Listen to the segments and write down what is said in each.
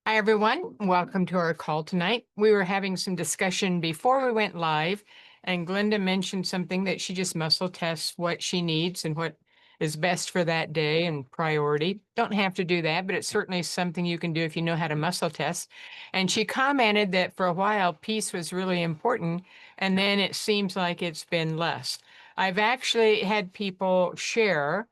Hi, everyone. Welcome to our call tonight. We were having some discussion before we went live, and Glenda mentioned something that she just muscle tests what she needs and what is best for that day and priority. Don't have to do that, but it's certainly something you can do if you know how to muscle test. And she commented that for a while, peace was really important, and then it seems like it's been less. I've actually had people share,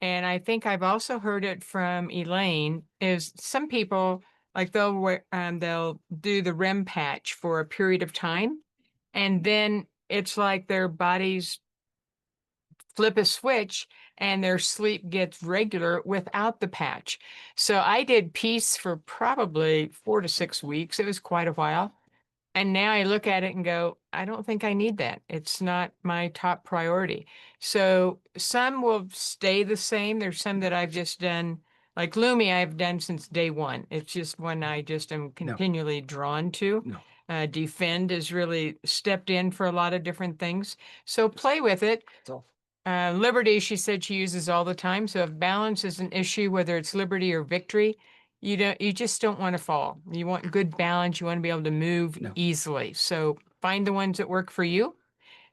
and I think I've also heard it from Elaine, is some people like they'll do the REM patch for a period of time, and then it's like their bodies flip a switch and their sleep gets regular without the patch. So I did peace for probably 4 to 6 weeks. It was quite a while. And now I look at it and go, I don't think I need that. It's not my top priority. So some will stay the same. There's some that I've just done, like Lumi, I've done since day one. It's just one I just am continually drawn to. No. Defend has really stepped in for a lot of different things. So play with it. So Liberty, she said she uses all the time. So if balance is an issue, whether it's liberty or victory, you just don't want to fall. You want good balance. You want to be able to move No. easily. So find the ones that work for you.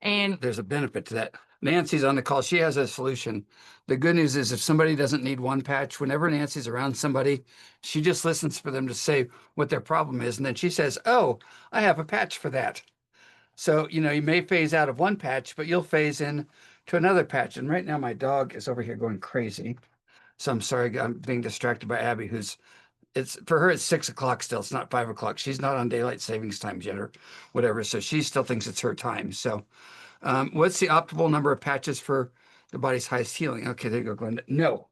And there's a benefit to that. Nancy's on the call. She has a solution. The good news is if somebody doesn't need one patch, whenever Nancy's around somebody, she just listens for them to say what their problem is. And then she says, oh, I have a patch for that. So, you may phase out of one patch, but you'll phase in to another patch. And right now my dog is over here going crazy. So I'm sorry, I'm being distracted by Abby, it's for her, it's 6 o'clock still. It's not 5 o'clock. She's not on daylight savings time yet or whatever. So she still thinks it's her time. So what's the optimal number of patches for the body's highest healing? Okay, there you go, Glenda. No.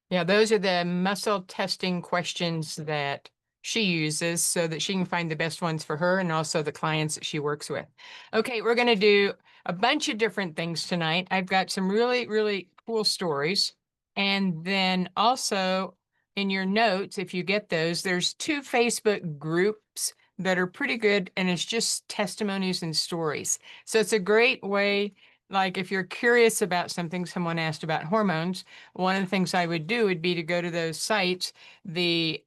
yeah, those are the muscle testing questions that she uses so that she can find the best ones for her and also the clients that she works with. Okay, we're going to do a bunch of different things tonight. I've got some really, really cool stories. And then also in your notes, if you get those, there's 2 Facebook groups that are pretty good, and it's just testimonies and stories. So it's a great way, like if you're curious about something, someone asked about hormones, one of the things I would do would be to go to those sites. The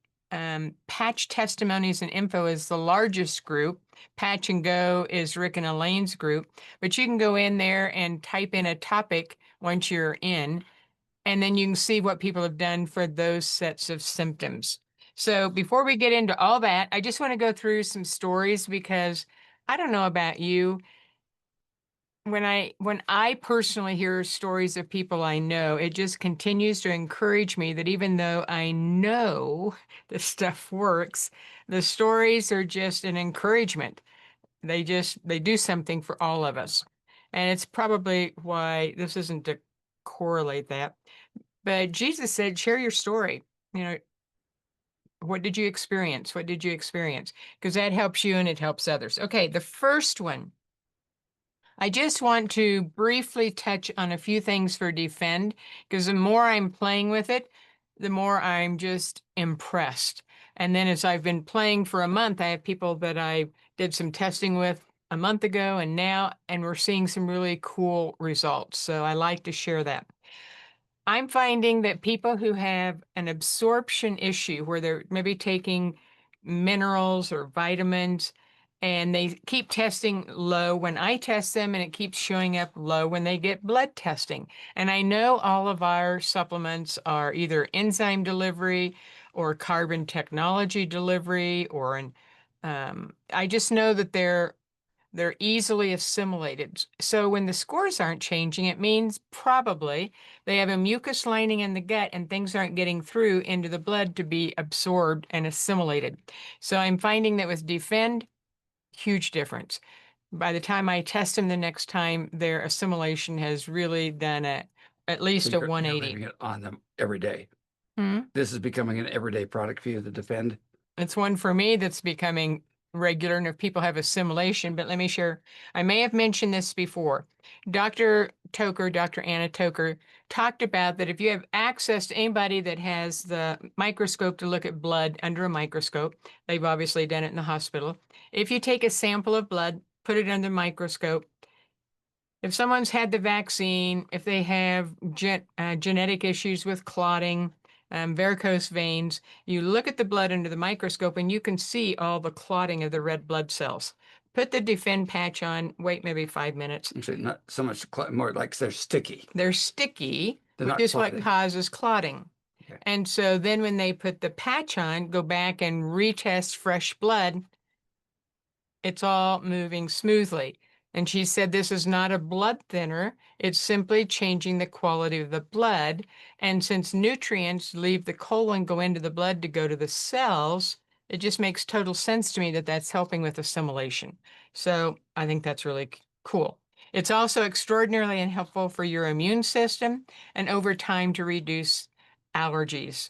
Patch Testimonies and Info is the largest group. Patch and Go is Rick and Elaine's group, but you can go in there and type in a topic once you're in, and then you can see what people have done for those sets of symptoms. So before we get into all that, I just want to go through some stories because I don't know about you. When I personally hear stories of people I know, it just continues to encourage me that even though I know the stuff works, the stories are just an encouragement. They do something for all of us. And it's probably why this isn't to correlate that. But Jesus said, share your story. You know, what did you experience? What did you experience? Because that helps you and it helps others. Okay, the first one. I just want to briefly touch on a few things for Defend, because the more I'm playing with it, the more I'm just impressed. And then as I've been playing for a month, I have people that I did some testing with a month ago and now, and we're seeing some really cool results. So I like to share that. I'm finding that people who have an absorption issue where they're maybe taking minerals or vitamins and they keep testing low when I test them and it keeps showing up low when they get blood testing. And I know all of our supplements are either enzyme delivery or carbon technology delivery or I just know that they're easily assimilated. So when the scores aren't changing, it means probably they have a mucus lining in the gut and things aren't getting through into the blood to be absorbed and assimilated. So I'm finding that with Defend, huge difference. By the time I test them the next time, their assimilation has really done at So least a you're leaving 180. it on them every day. Hmm? This is becoming an everyday product for you to defend. It's one for me that's becoming regular, and if people have assimilation, but let me share. I may have mentioned this before. Dr. Anna Toker, talked about that if you have access to anybody that has the microscope to look at blood under a microscope, they've obviously done it in the hospital. If you take a sample of blood, put it under the microscope, if someone's had the vaccine, if they have genetic issues with clotting, varicose veins. You look at the blood under the microscope and you can see all the clotting of the red blood cells. Put the Defend patch on, wait maybe 5 minutes. Actually, not so much, more like they're sticky. They're sticky, They're which not is what clotted. causes clotting. Okay. And so then when they put the patch on, go back and retest fresh blood, it's all moving smoothly. And she said, this is not a blood thinner. It's simply changing the quality of the blood. And since nutrients leave the colon, go into the blood to go to the cells, it just makes total sense to me that that's helping with assimilation. So I think that's really cool. It's also extraordinarily helpful for your immune system and over time to reduce allergies,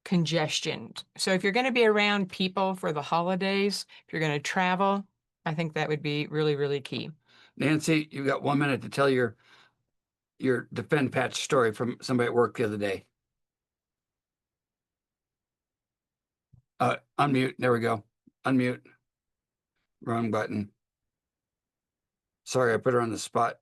congestion. So if you're going to be around people for the holidays, if you're going to travel, I think that would be really, really key. Nancy, you've got 1 minute to tell your Defend patch story from somebody at work the other day. Unmute. There we go. Unmute. Wrong button. Sorry, I put her on the spot.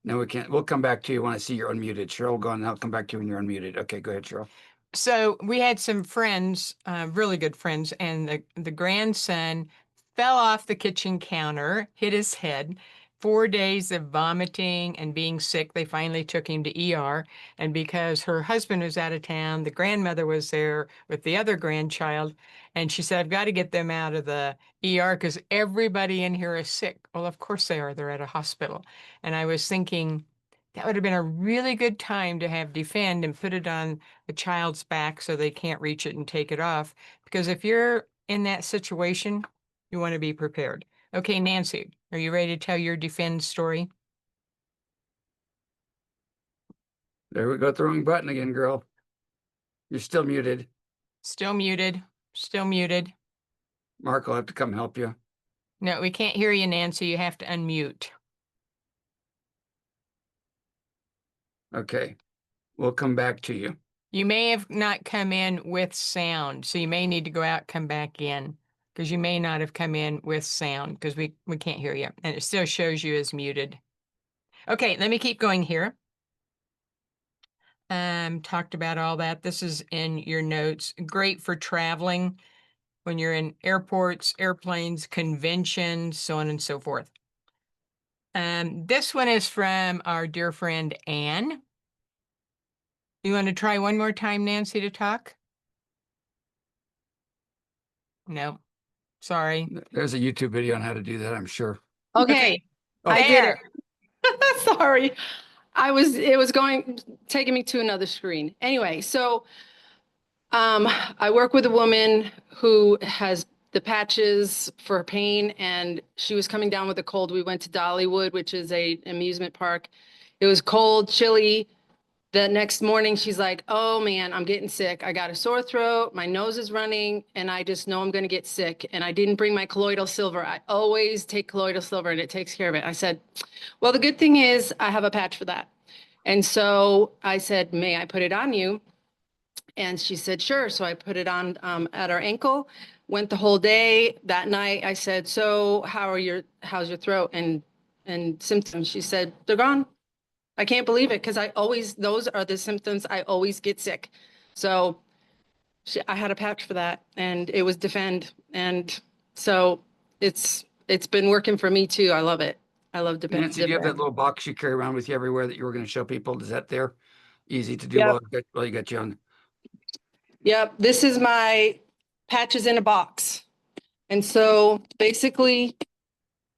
No, we can't. We'll come back to you when I see you're unmuted. Cheryl, go on. I'll come back to you when you're unmuted. Okay, go ahead, Cheryl. So we had some friends, really good friends, and the grandson fell off the kitchen counter, hit his head. 4 days of vomiting and being sick. They finally took him to ER. And because her husband was out of town, the grandmother was there with the other grandchild. And she said, I've got to get them out of the ER because everybody in here is sick. Well, of course they are. They're at a hospital. And I was thinking, that would have been a really good time to have Defend and put it on the child's back so they can't reach it and take it off. Because if you're in that situation, you want to be prepared. Okay, Nancy, are you ready to tell your Defend story? There we go. The wrong button again, girl. You're still muted. Still muted. Still muted. Mark will have to come help you. No, we can't hear you, Nancy. You have to unmute. Okay. We'll come back to you. You may have not come in with sound, so you may need to go out, come back in, because you may not have come in with sound because we can't hear you, and it still shows you as muted. Okay, let me keep going here. Talked about all that. This is in your notes. Great for traveling when you're in airports, airplanes, conventions, so on and so forth. This one is from our dear friend Anne. You want to try one more time, Nancy, to talk? No, sorry. There's a YouTube video on how to do that, I'm sure. Okay, Oh, I did it. There. Sorry. It was taking me to another screen. Anyway, so I work with a woman who has the patches for pain, and she was coming down with a cold. We went to Dollywood, which is a amusement park. It was cold, chilly. The next morning, she's like, oh man, I'm getting sick. I got a sore throat, my nose is running, and I just know I'm going to get sick. And I didn't bring my colloidal silver. I always take colloidal silver and it takes care of it. I said, well, the good thing is I have a patch for that. And so I said, may I put it on you? And she said, sure. So I put it on at her ankle, went the whole day. That night I said, so how's your throat and symptoms? She said, they're gone. I can't believe it because those are the symptoms. I always get sick. So I had a patch for that and it was Defend. And so it's been working for me too. I love it. I love Defend. Nancy, do you have that little box you carry around with you everywhere that you were going to show people? Is that there? Easy to do Yep. while you got you on. Yep. This is my patches in a box. And so basically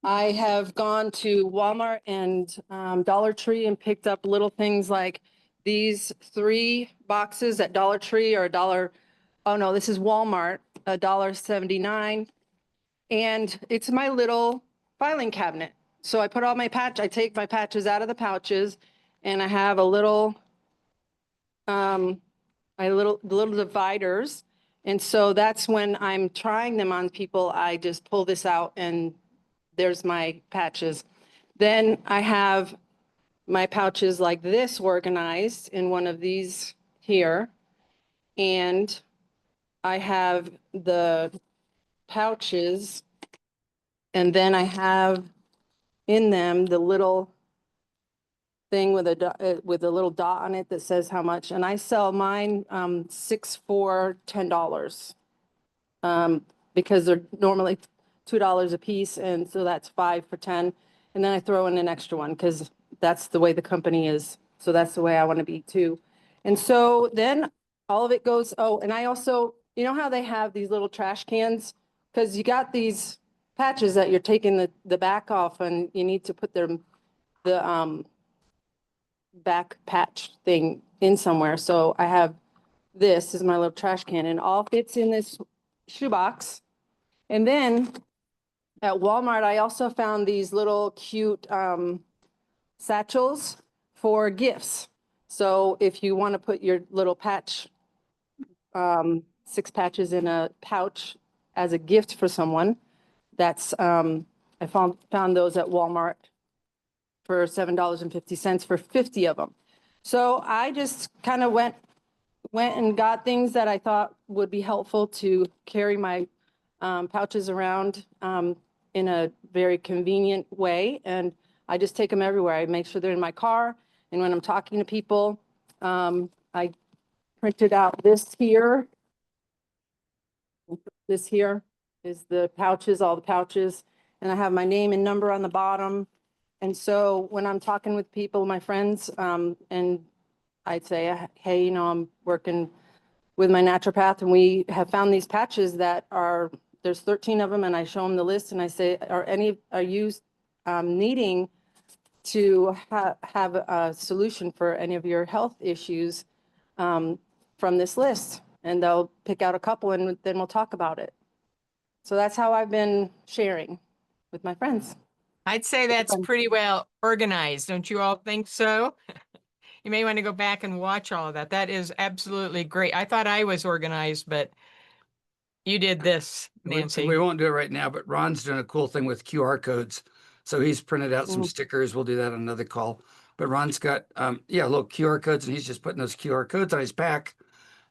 I have gone to Walmart and Dollar Tree and picked up little things like these 3 boxes at Dollar Tree or $1. Oh no, this is Walmart, $1.79. And it's my little filing cabinet. So I put all I take my patches out of the pouches and I have a little, the little dividers. And so that's when I'm trying them on people, I just pull this out and there's my patches. Then I have my pouches like this organized in one of these here. And I have the pouches and then I have in them the little thing with with a little dot on it that says how much, and I sell mine 6 for $10. Because they're normally $2 a piece, and so that's 5 for 10. And then I throw in an extra one because that's the way the company is. So that's the way I want to be too. And so then all of it goes, oh, and I also, you know how they have these little trash cans? Because you got these patches that you're taking the back off, and you need to put the back patch thing in somewhere. So I have, this is my little trash can, and all fits in this shoebox. And then at Walmart, I also found these little cute satchels for gifts. So if you want to put your little patch, 6 patches in a pouch as a gift for someone, that's, I found those at Walmart for $7.50 for 50 of them. So I just kind of went and got things that I thought would be helpful to carry my pouches around in a very convenient way. And I just take them everywhere. I make sure they're in my car. And when I'm talking to people, I printed out this here. This here is the pouches, all the pouches. And I have my name and number on the bottom. And so when I'm talking with people, my friends, and I'd say, hey, you know, I'm working with my naturopath, and we have found these patches that are, there's 13 of them, and I show them the list, and I say, are you needing to have a solution for any of your health issues from this list? And they'll pick out a couple, and then we'll talk about it. So that's how I've been sharing with my friends. I'd say that's pretty well organized. Don't you all think so? You may want to go back and watch all of that. That is absolutely great. I thought I was organized, but you did this, Nancy. We won't do it right now, but Ron's doing a cool thing with QR codes. So he's printed out some stickers. We'll do that on another call. But Ron's got, little QR codes, and he's just putting those QR codes on his pack.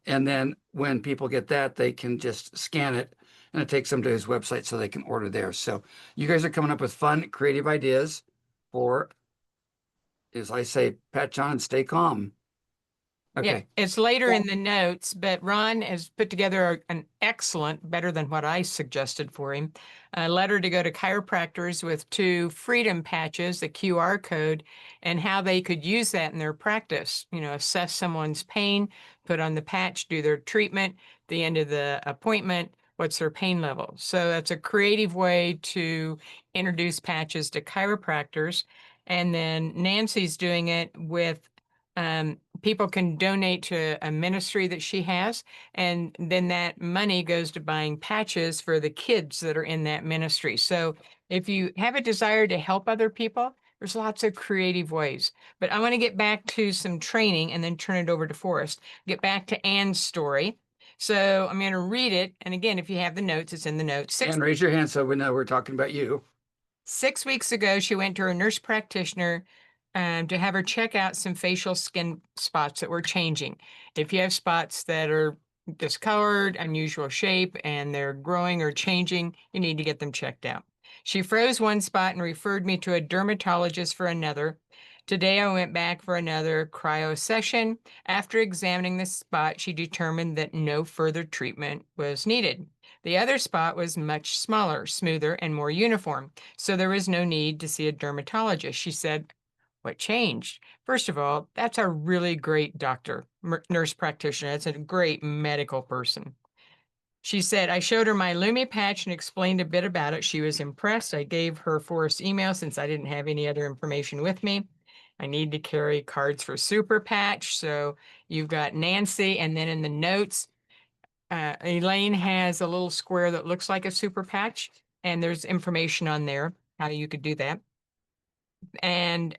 And then when people get that, they can just scan it, and it takes them to his website so they can order there. So you guys are coming up with fun, creative ideas for, as I say, patch on, stay calm. Yeah, Okay. it's later in the notes, but Ron has put together an excellent, better than what I suggested for him, a letter to go to chiropractors with 2 freedom patches, the QR code, and how they could use that in their practice. You know, assess someone's pain, put on the patch, do their treatment, the end of the appointment, what's their pain level. So that's a creative way to introduce patches to chiropractors. And then Nancy's doing it with people can donate to a ministry that she has, and then that money goes to buying patches for the kids that are in that ministry. So if you have a desire to help other people, there's lots of creative ways. But I want to get back to some training and then turn it over to Forrest. Get back to Anne's story. So I'm going to read it. And again, if you have the notes, it's in the notes. And raise your hand so we know we're talking about you. 6 weeks ago, she went to her nurse practitioner to have her check out some facial skin spots that were changing. If you have spots that are discolored, unusual shape, and they're growing or changing, you need to get them checked out. She froze one spot and referred me to a dermatologist for another. Today, I went back for another cryo session. After examining the spot, she determined that no further treatment was needed. The other spot was much smaller, smoother, and more uniform, so there was no need to see a dermatologist. She said, what changed? First of all, that's a really great doctor, nurse practitioner. That's a great medical person. She said, I showed her my Lumi patch and explained a bit about it. She was impressed. I gave her Forrest's email since I didn't have any other information with me. I need to carry cards for Super Patch. So you've got Nancy, and then in the notes, Elaine has a little square that looks like a super patch, and there's information on there how you could do that. And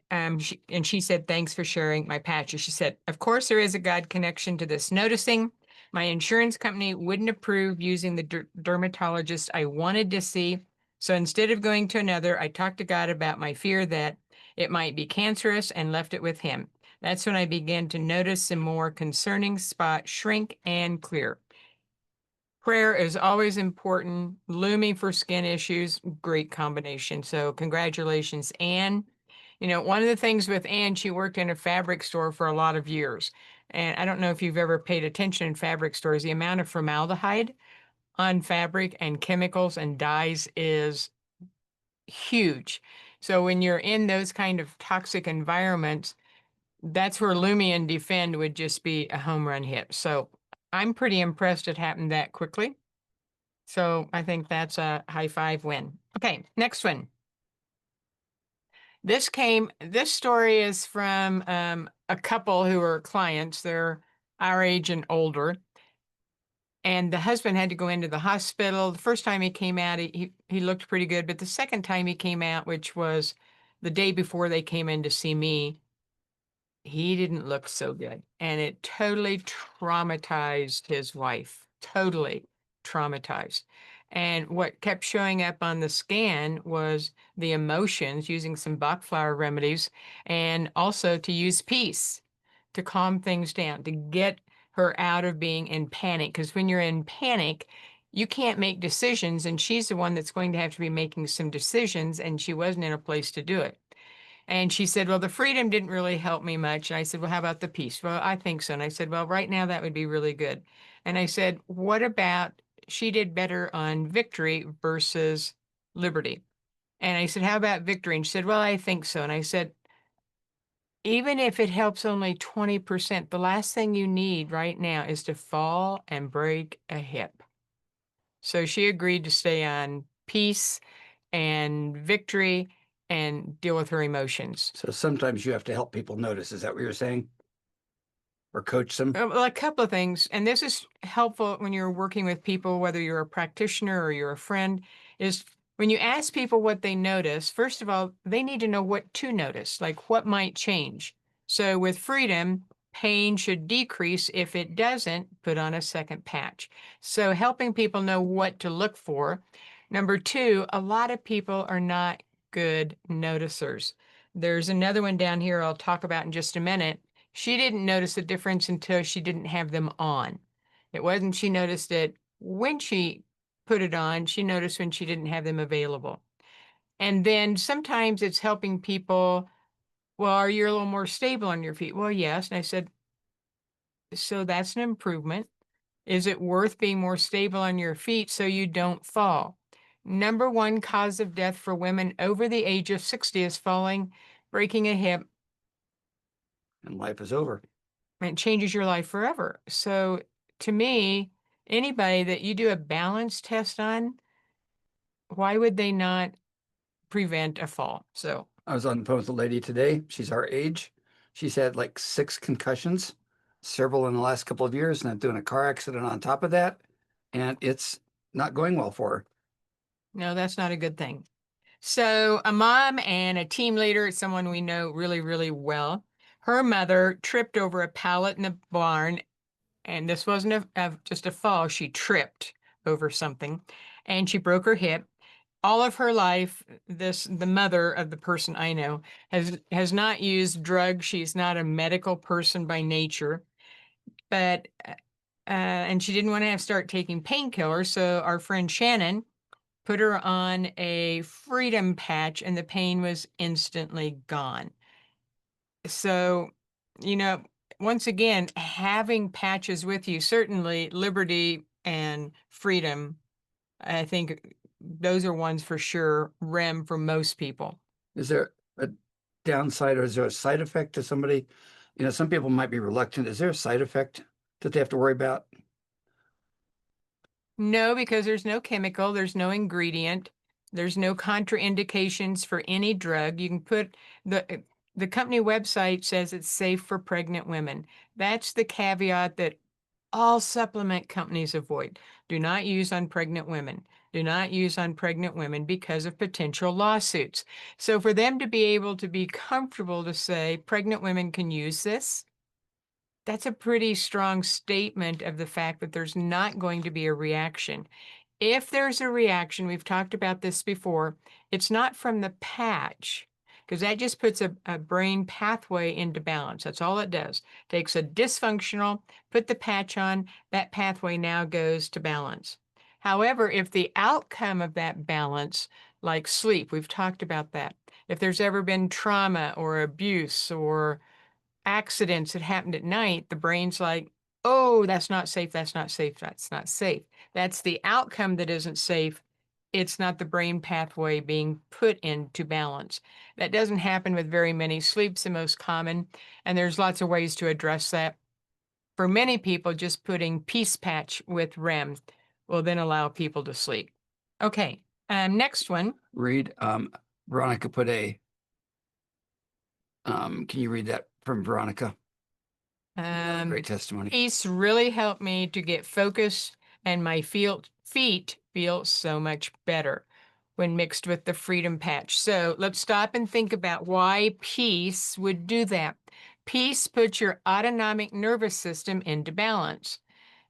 she said, thanks for sharing my patches. She said, of course, there is a God connection to this noticing. My insurance company wouldn't approve using the dermatologist I wanted to see. So instead of going to another, I talked to God about my fear that it might be cancerous and left it with him. That's when I began to notice some more concerning spots shrink and clear. Prayer is always important. Lumi for skin issues, great combination. So congratulations, Anne. One of the things with Anne, she worked in a fabric store for a lot of years. And I don't know if you've ever paid attention in fabric stores, the amount of formaldehyde on fabric and chemicals and dyes is huge. So when you're in those kind of toxic environments, that's where Lumion Defend would just be a home run hit. So I'm pretty impressed it happened that quickly. So I think that's a high five win. Okay, next one. This story is from a couple who are clients. They're our age and older. And the husband had to go into the hospital. The first time he came out, he looked pretty good. But the second time he came out, which was the day before they came in to see me, he didn't look so good. And it totally traumatized his wife, totally traumatized. And what kept showing up on the scan was the emotions, using some Bach flower remedies, and also to use peace to calm things down, to get her out of being in panic. Because when you're in panic, you can't make decisions. And she's the one that's going to have to be making some decisions. And she wasn't in a place to do it. And she said, well, the freedom didn't really help me much. And I said, well, how about the peace? Well, I think so. And I said, well, right now that would be really good. And I said, what about she did better on victory versus liberty? And I said, how about victory? And she said, well, I think so. And I said, even if it helps only 20%, the last thing you need right now is to fall and break a hip. So she agreed to stay on peace and victory and deal with her emotions. So sometimes you have to help people notice. Is that what you're saying? Or coach them? Well, a couple of things, and this is helpful when you're working with people, whether you're a practitioner or you're a friend, is when you ask people what they notice, first of all, they need to know what to notice, like what might change. So with freedom, pain should decrease. If it doesn't, put on a second patch. So helping people know what to look for. Number two, a lot of people are not good noticers. There's another one down here I'll talk about in just a minute. She didn't notice the difference until she didn't have them on. It wasn't she noticed it when she put it on, she noticed when she didn't have them available. And then sometimes it's helping people, well, are you a little more stable on your feet? Well, yes. And I said, so that's an improvement. Is it worth being more stable on your feet so you don't fall? Number one cause of death for women over the age of 60 is falling, breaking a hip, And life is over. and it changes your life forever. So to me, anybody that you do a balance test on, why would they not prevent a fall? So I was on the phone with a lady today. She's our age. She's had like 6 concussions, several in the last couple of years, and I'm doing a car accident on top of that. And it's not going well for her. no, that's not a good thing. So a mom and a team leader, someone we know really, really well, her mother tripped over a pallet in the barn. And this wasn't just a fall. She tripped over something and she broke her hip. All of her life, the mother of the person I know has not used drugs. She's not a medical person by nature, but and she didn't want to have start taking painkillers. So our friend Shannon put her on a freedom patch, and the pain was instantly gone. So, you know, once again, having patches with you, certainly liberty and freedom, I think those are ones for sure, REM for most people. Is there a downside or is there a side effect to somebody? Some people might be reluctant. Is there a side effect that they have to worry about? No, because there's no chemical, there's no ingredient, there's no contraindications for any drug. You can put the company website says it's safe for pregnant women. That's the caveat that all supplement companies avoid. Do not use on pregnant women. Do not use on pregnant women because of potential lawsuits. So for them to be able to be comfortable to say pregnant women can use this, that's a pretty strong statement of the fact that there's not going to be a reaction. If there's a reaction, we've talked about this before, it's not from the patch, because that just puts a brain pathway into balance. That's all it does. Takes a dysfunctional, put the patch on, that pathway now goes to balance. However, if the outcome of that balance, like sleep, we've talked about that. If there's ever been trauma or abuse or accidents that happened at night, the brain's like, oh, that's not safe, that's not safe, that's not safe. That's the outcome that isn't safe. It's not the brain pathway being put into balance. That doesn't happen with very many. Sleep's the most common, and there's lots of ways to address that. For many people, just putting peace patch with REM will then allow people to sleep. Okay, next one. Read, Veronica put can you read that from Veronica? Great testimony. Peace really helped me to get focused, and my feet feel so much better when mixed with the freedom patch. So let's stop and think about why peace would do that. Peace puts your autonomic nervous system into balance,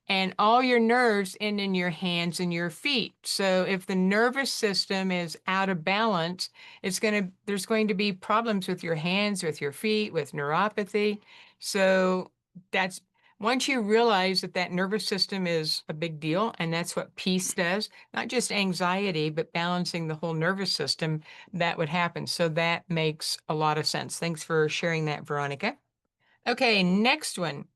and all your nerves end in your hands and your feet. So if the nervous system is out of balance, there's going to be problems with your hands, with your feet, with neuropathy. So that's once you realize that that nervous system is a big deal, and that's what peace does, not just anxiety, but balancing the whole nervous system, that would happen. So that makes a lot of sense. Thanks for sharing that, Veronica. Okay, next one.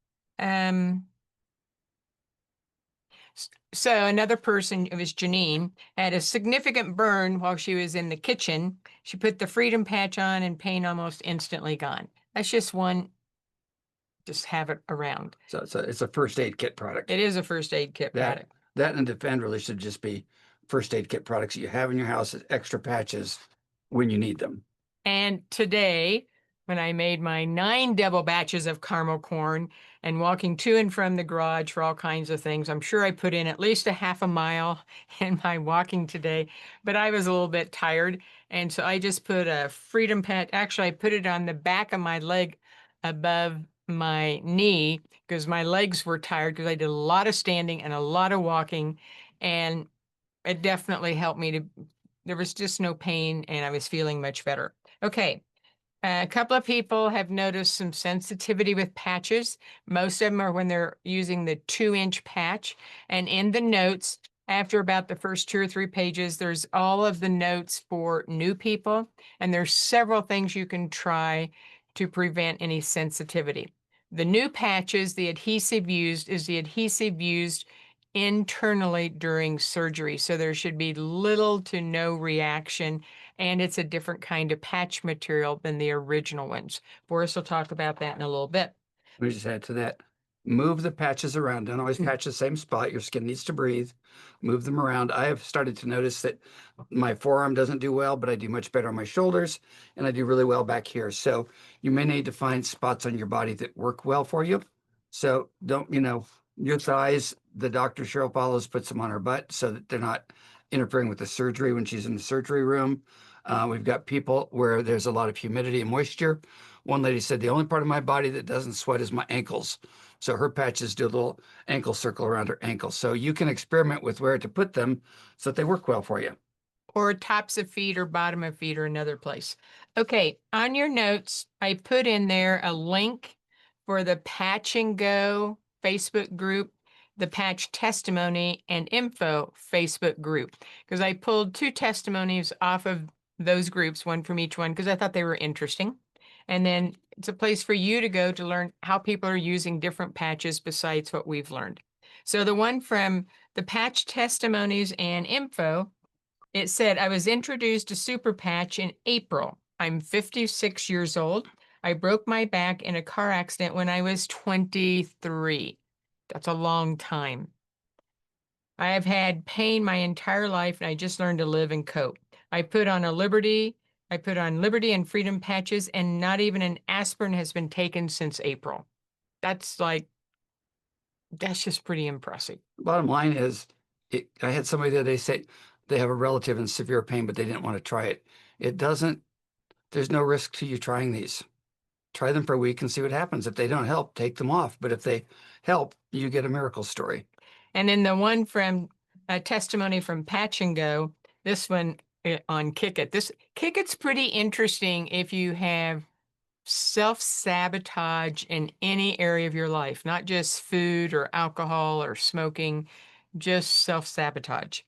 So another person, it was Janine, had a significant burn while she was in the kitchen. She put the freedom patch on and pain almost instantly gone. That's just one, just have it around. So it's a first aid kit product. It is a first aid kit product. That and Defend really should just be first aid kit products that you have in your house as extra patches when you need them. And today, when I made my 9 double batches of caramel corn and walking to and from the garage for all kinds of things, I'm sure I put in at least a half a mile in my walking today, but I was a little bit tired. And so I just put a freedom patch. Actually, I put it on the back of my leg above my knee because my legs were tired because I did a lot of standing and a lot of walking. And it definitely helped me to, there was just no pain and I was feeling much better. Okay. A couple of people have noticed some sensitivity with patches. Most of them are when they're using the 2-inch patch. And in the notes, after about the first 2 or 3 pages, there's all of the notes for new people. And there's several things you can try to prevent any sensitivity. The new patches, the adhesive used is the adhesive used internally during surgery. So there should be little to no reaction, and it's a different kind of patch material than the original ones. Boris will talk about that in a little bit. Let me just add to that. Move the patches around. Don't always patch the same spot. Your skin needs to breathe. Move them around. I have started to notice that my forearm doesn't do well, but I do much better on my shoulders, and I do really well back here. So you may need to find spots on your body that work well for you. So don't, your thighs, the doctor Cheryl follows puts them on her butt so that they're not interfering with the surgery when she's in the surgery room. We've got people where there's a lot of humidity and moisture. One lady said, the only part of my body that doesn't sweat is my ankles. So her patches do a little ankle circle around her ankle. So you can experiment with where to put them so that they work well for you. Or tops of feet or bottom of feet or another place. Okay, on your notes, I put in there a link for the Patch and Go Facebook group, the Patch Testimony and Info Facebook group, because I pulled 2 testimonies off of those groups, one from each one, because I thought they were interesting. And then it's a place for you to go to learn how people are using different patches besides what we've learned. So the one from the Patch Testimonies and Info, it said, I was introduced to Super Patch in April. I'm 56 years old. I broke my back in a car accident when I was 23. That's a long time. I have had pain my entire life, and I just learned to live and cope. I put on Liberty and Freedom patches, and not even an aspirin has been taken since April. That's just pretty impressive. Bottom line is, I had somebody the other day say they have a relative in severe pain, but they didn't want to try it. There's no risk to you trying these. Try them for a week and see what happens. If they don't help, take them off. But if they help, you get a miracle story. And then the one from a testimony from Patch and Go, this one on Kick It. Kick It's pretty interesting if you have self-sabotage in any area of your life, not just food or alcohol or smoking. just self-sabotage.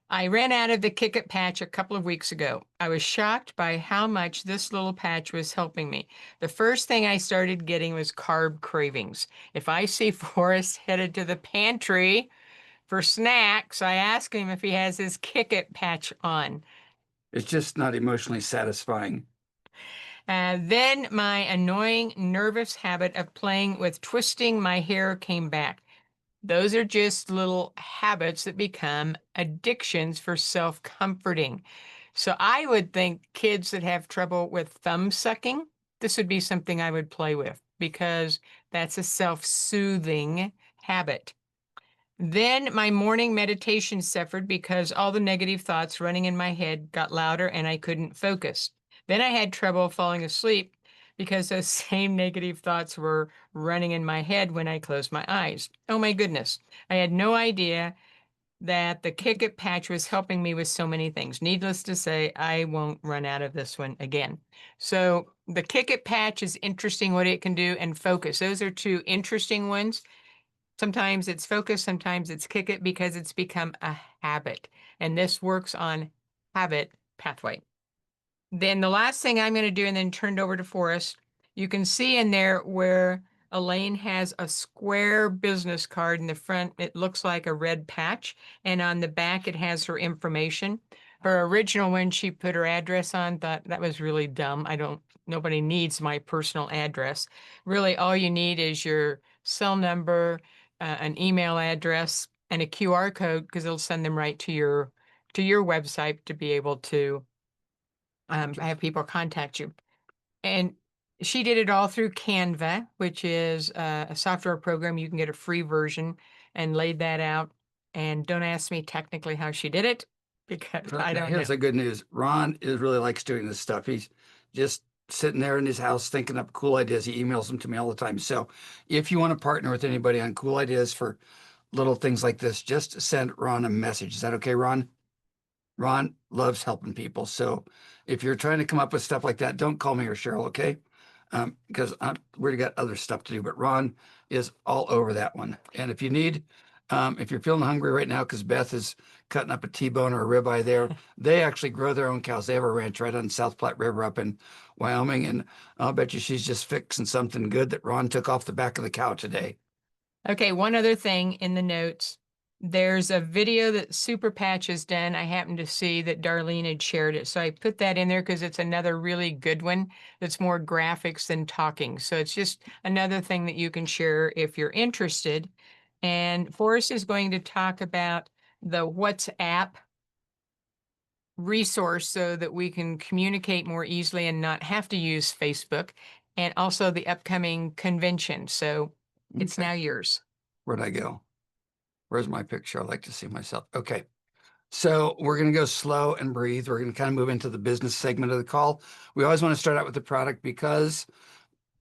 I ran out of the Kick It patch a couple of weeks ago. I was shocked by how much this little patch was helping me. The first thing I started getting was carb cravings. If I see Forrest headed to the pantry for snacks, I ask him if he has his Kick It patch on. It's just not emotionally satisfying. Then my annoying, nervous habit of playing with twisting my hair came back. Those are just little habits that become addictions for self-comforting. So I would think kids that have trouble with thumb sucking, this would be something I would play with because that's a self-soothing habit. Then my morning meditation suffered because all the negative thoughts running in my head got louder and I couldn't focus. Then I had trouble falling asleep because those same negative thoughts were running in my head when I closed my eyes. Oh my goodness. I had no idea that the Kick It patch was helping me with so many things. Needless to say, I won't run out of this one again. So the Kick It patch is interesting what it can do, and focus. Those are two interesting ones. Sometimes it's focus, sometimes it's Kick It because it's become a habit. And this works on habit pathway. Then the last thing I'm going to do and then turn it over to Forrest, you can see in there where Elaine has a square business card in the front. It looks like a red patch. And on the back, it has her information. Her original one, she put her address on, thought that was really dumb. Nobody needs my personal address. Really, all you need is your cell number, an email address, and a QR code because it'll send them right to your website to be able to have people contact you. And she did it all through Canva, which is a software program. You can get a free version and laid that out. And don't ask me technically how she did it because I Now, don't know. here's the good news. Ron is really likes doing this stuff. He's just sitting there in his house thinking up cool ideas. He emails them to me all the time. So if you want to partner with anybody on cool ideas for little things like this, just send Ron a message. Is that okay, Ron? Ron loves helping people. So if you're trying to come up with stuff like that, don't call me or Cheryl, okay? Because we've got other stuff to do. But Ron is all over that one. And if you need, if you're feeling hungry right now, because Beth is cutting up a T-bone or a ribeye there, they actually grow their own cows. They have a ranch right on South Platte River up in Wyoming. And I'll bet you she's just fixing something good that Ron took off the back of the cow today. Okay, one other thing in the notes. There's a video that Super Patch has done. I happened to see that Darlene had shared it. So I put that in there because it's another really good one that's more graphics than talking. So it's just another thing that you can share if you're interested. And Forrest is going to talk about the WhatsApp resource so that we can communicate more easily and not have to use Facebook, and also the upcoming convention. So it's Okay. now yours. Where'd I go? Where's my picture? I like to see myself. Okay. So we're going to go slow and breathe. We're going to kind of move into the business segment of the call. We always want to start out with the product because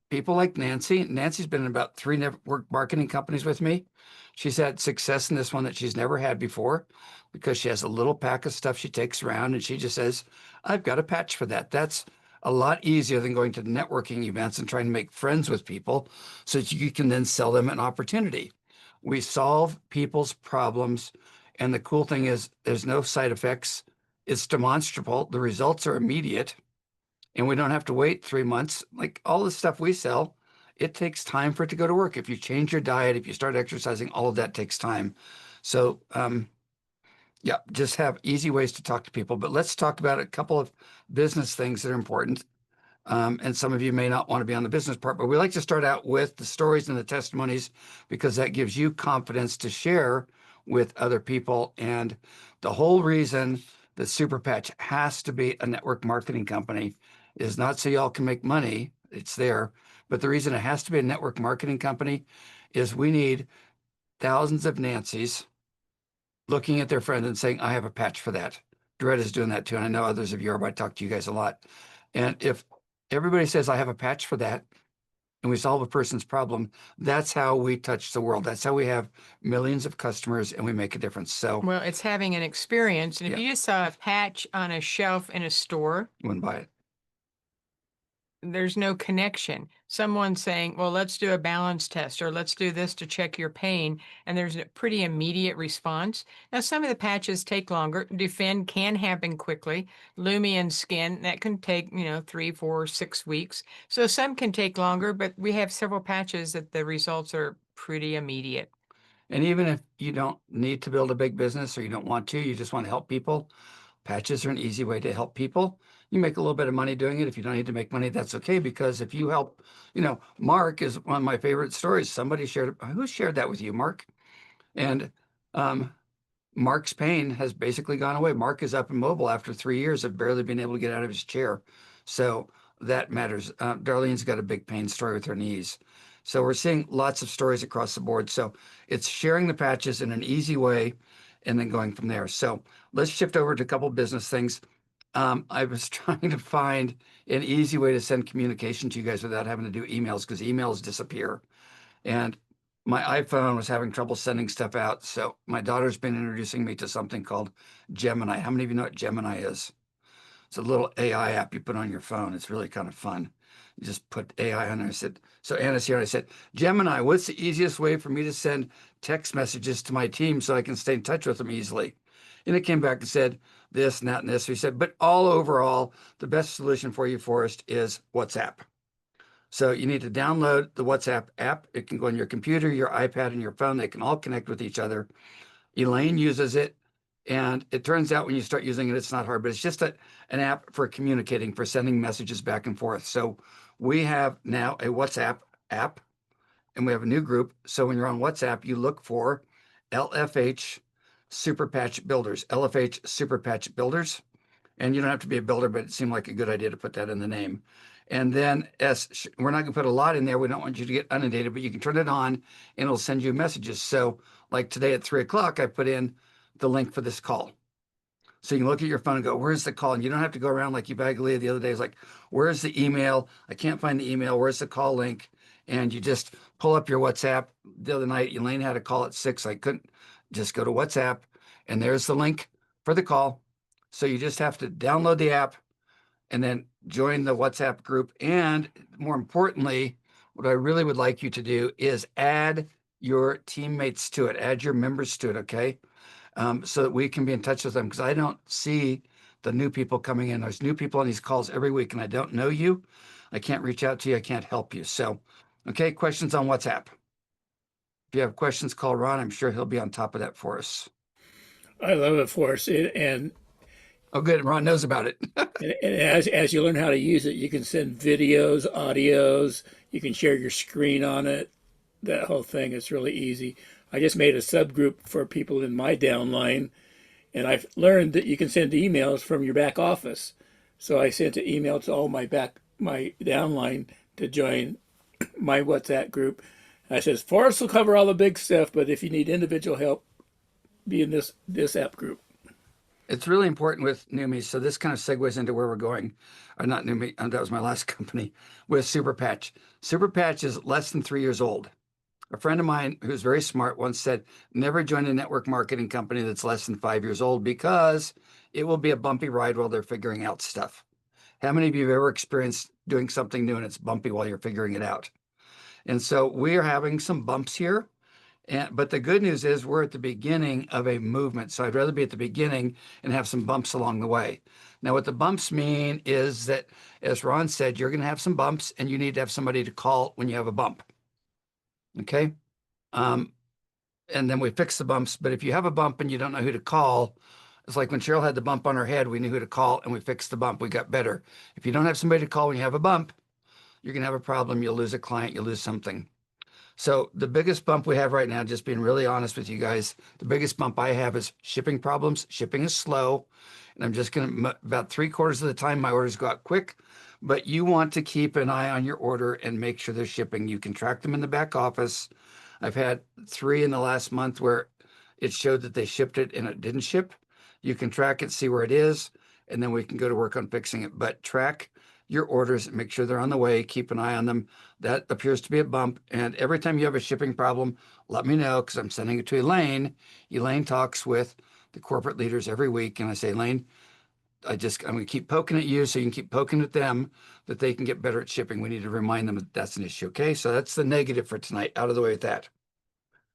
people like Nancy. Nancy's been in about 3 network marketing companies with me. She's had success in this one that she's never had before because she has a little pack of stuff she takes around and she just says, I've got a patch for that. That's a lot easier than going to networking events and trying to make friends with people so that you can then sell them an opportunity. We solve people's problems. And the cool thing is there's no side effects. It's demonstrable. The results are immediate and we don't have to wait 3 months. Like all the stuff we sell, it takes time for it to go to work. If you change your diet, if you start exercising, all of that takes time. So, yeah, just have easy ways to talk to people. But let's talk about a couple of business things that are important. And some of you may not want to be on the business part, but we like to start out with the stories and the testimonies because that gives you confidence to share with other people. And the whole reason that Super Patch has to be a network marketing company is not so y'all can make money. It's there. But the reason it has to be a network marketing company is we need thousands of Nancy's looking at their friends and saying, I have a patch for that. Doretta's doing that too. And I know others of you are, but I talk to you guys a lot. And if everybody says, I have a patch for that, and we solve a person's problem, that's how we touch the world. That's how we have millions of customers and we make a difference. So Well, it's having an experience. And if yeah, you just saw a patch on a shelf in a store, you wouldn't buy it. there's no connection. Someone saying, well, let's do a balance test or let's do this to check your pain. And there's a pretty immediate response. Now, some of the patches take longer. Defend can happen quickly. Lumion skin, that can take, 3, 4, 6 weeks. So some can take longer, but we have several patches that the results are pretty immediate. And even if you don't need to build a big business or you don't want to, you just want to help people, patches are an easy way to help people. You make a little bit of money doing it. If you don't need to make money, that's okay, because if you help, Mark is one of my favorite stories. Somebody shared, who shared that with you, Mark? And um, Mark's pain has basically gone away. Mark is up and mobile after 3 years of barely being able to get out of his chair. So that matters. Darlene's got a big pain story with her knees. So we're seeing lots of stories across the board. So it's sharing the patches in an easy way and then going from there. So let's shift over to a couple business things. I was trying to find an easy way to send communication to you guys without having to do emails, because emails disappear. And my iPhone was having trouble sending stuff out. So my daughter's been introducing me to something called Gemini. How many of you know what Gemini is? It's a little AI app you put on your phone. It's really kind of fun. You just put AI on there. I said, so Anna's here. And I said, Gemini, what's the easiest way for me to send text messages to my team so I can stay in touch with them easily? And it came back and said this and that and this. So he said, but all overall, the best solution for you, Forrest, is WhatsApp. So you need to download the WhatsApp app. It can go on your computer, your iPad, and your phone. They can all connect with each other. Elaine uses it. And it turns out when you start using it, it's not hard, but it's just an app for communicating, for sending messages back and forth. So we have now a WhatsApp app, and we have a new group. So when you're on WhatsApp, you look for LFH Super Patch Builders, LFH Super Patch Builders. And you don't have to be a builder, but it seemed like a good idea to put that in the name. And then we're not going to put a lot in there. We don't want you to get inundated, but you can turn it on and it'll send you messages. So like today at 3 o'clock, I put in the link for this call. So you can look at your phone and go, where's the call? And you don't have to go around like Evangelia the other day. It's like, where's the email? I can't find the email. Where's the call link? And you just pull up your WhatsApp. The other night, Elaine had a call at 6. I couldn't just go to WhatsApp, and there's the link for the call. So you just have to download the app and then join the WhatsApp group. And more importantly, what I really would like you to do is add your teammates to it, add your members to it, okay? So that we can be in touch with them, because I don't see the new people coming in. There's new people on these calls every week, and I don't know you. I can't reach out to you. I can't help you. So, okay, questions on WhatsApp. If you have questions, call Ron. I'm sure he'll be on top of that for us. I love it, Forrest. Oh, good. Ron knows about it. And as you learn how to use it, you can send videos, audios, you can share your screen on it. That whole thing is really easy. I just made a subgroup for people in my downline, and I've learned that you can send emails from your back office. So I sent an email to all my downline to join my WhatsApp group. I says, Forrest will cover all the big stuff, but if you need individual help, be in this app group. It's really important with Numi. So this kind of segues into where we're going. Or not Numi, that was my last company, with Super Patch. Super Patch is less than 3 years old. A friend of mine who's very smart once said, never join a network marketing company that's less than 5 years old, because it will be a bumpy ride while they're figuring out stuff. How many of you have ever experienced doing something new and it's bumpy while you're figuring it out? And so we are having some bumps here. But the good news is we're at the beginning of a movement. So I'd rather be at the beginning and have some bumps along the way. Now, what the bumps mean is that, as Ron said, you're going to have some bumps and you need to have somebody to call when you have a bump. Okay. And then we fix the bumps. But if you have a bump and you don't know who to call, it's like when Cheryl had the bump on her head, we knew who to call and we fixed the bump. We got better. If you don't have somebody to call when you have a bump, you're going to have a problem. You'll lose a client, you'll lose something. So the biggest bump we have right now, just being really honest with you guys, the biggest bump I have is shipping problems. Shipping is slow. And I'm just going to, about 3/4 of the time, my orders go out quick. But you want to keep an eye on your order and make sure they're shipping. You can track them in the back office. I've had 3 in the last month where it showed that they shipped it and it didn't ship. You can track it, see where it is, and then we can go to work on fixing it. But track your orders and make sure they're on the way. Keep an eye on them. That appears to be a bump. And every time you have a shipping problem, let me know, because I'm sending it to Elaine. Elaine talks with the corporate leaders every week. And I say, Elaine, I'm going to keep poking at you so you can keep poking at them that they can get better at shipping. We need to remind them that that's an issue. Okay. So that's the negative for tonight. Out of the way with that.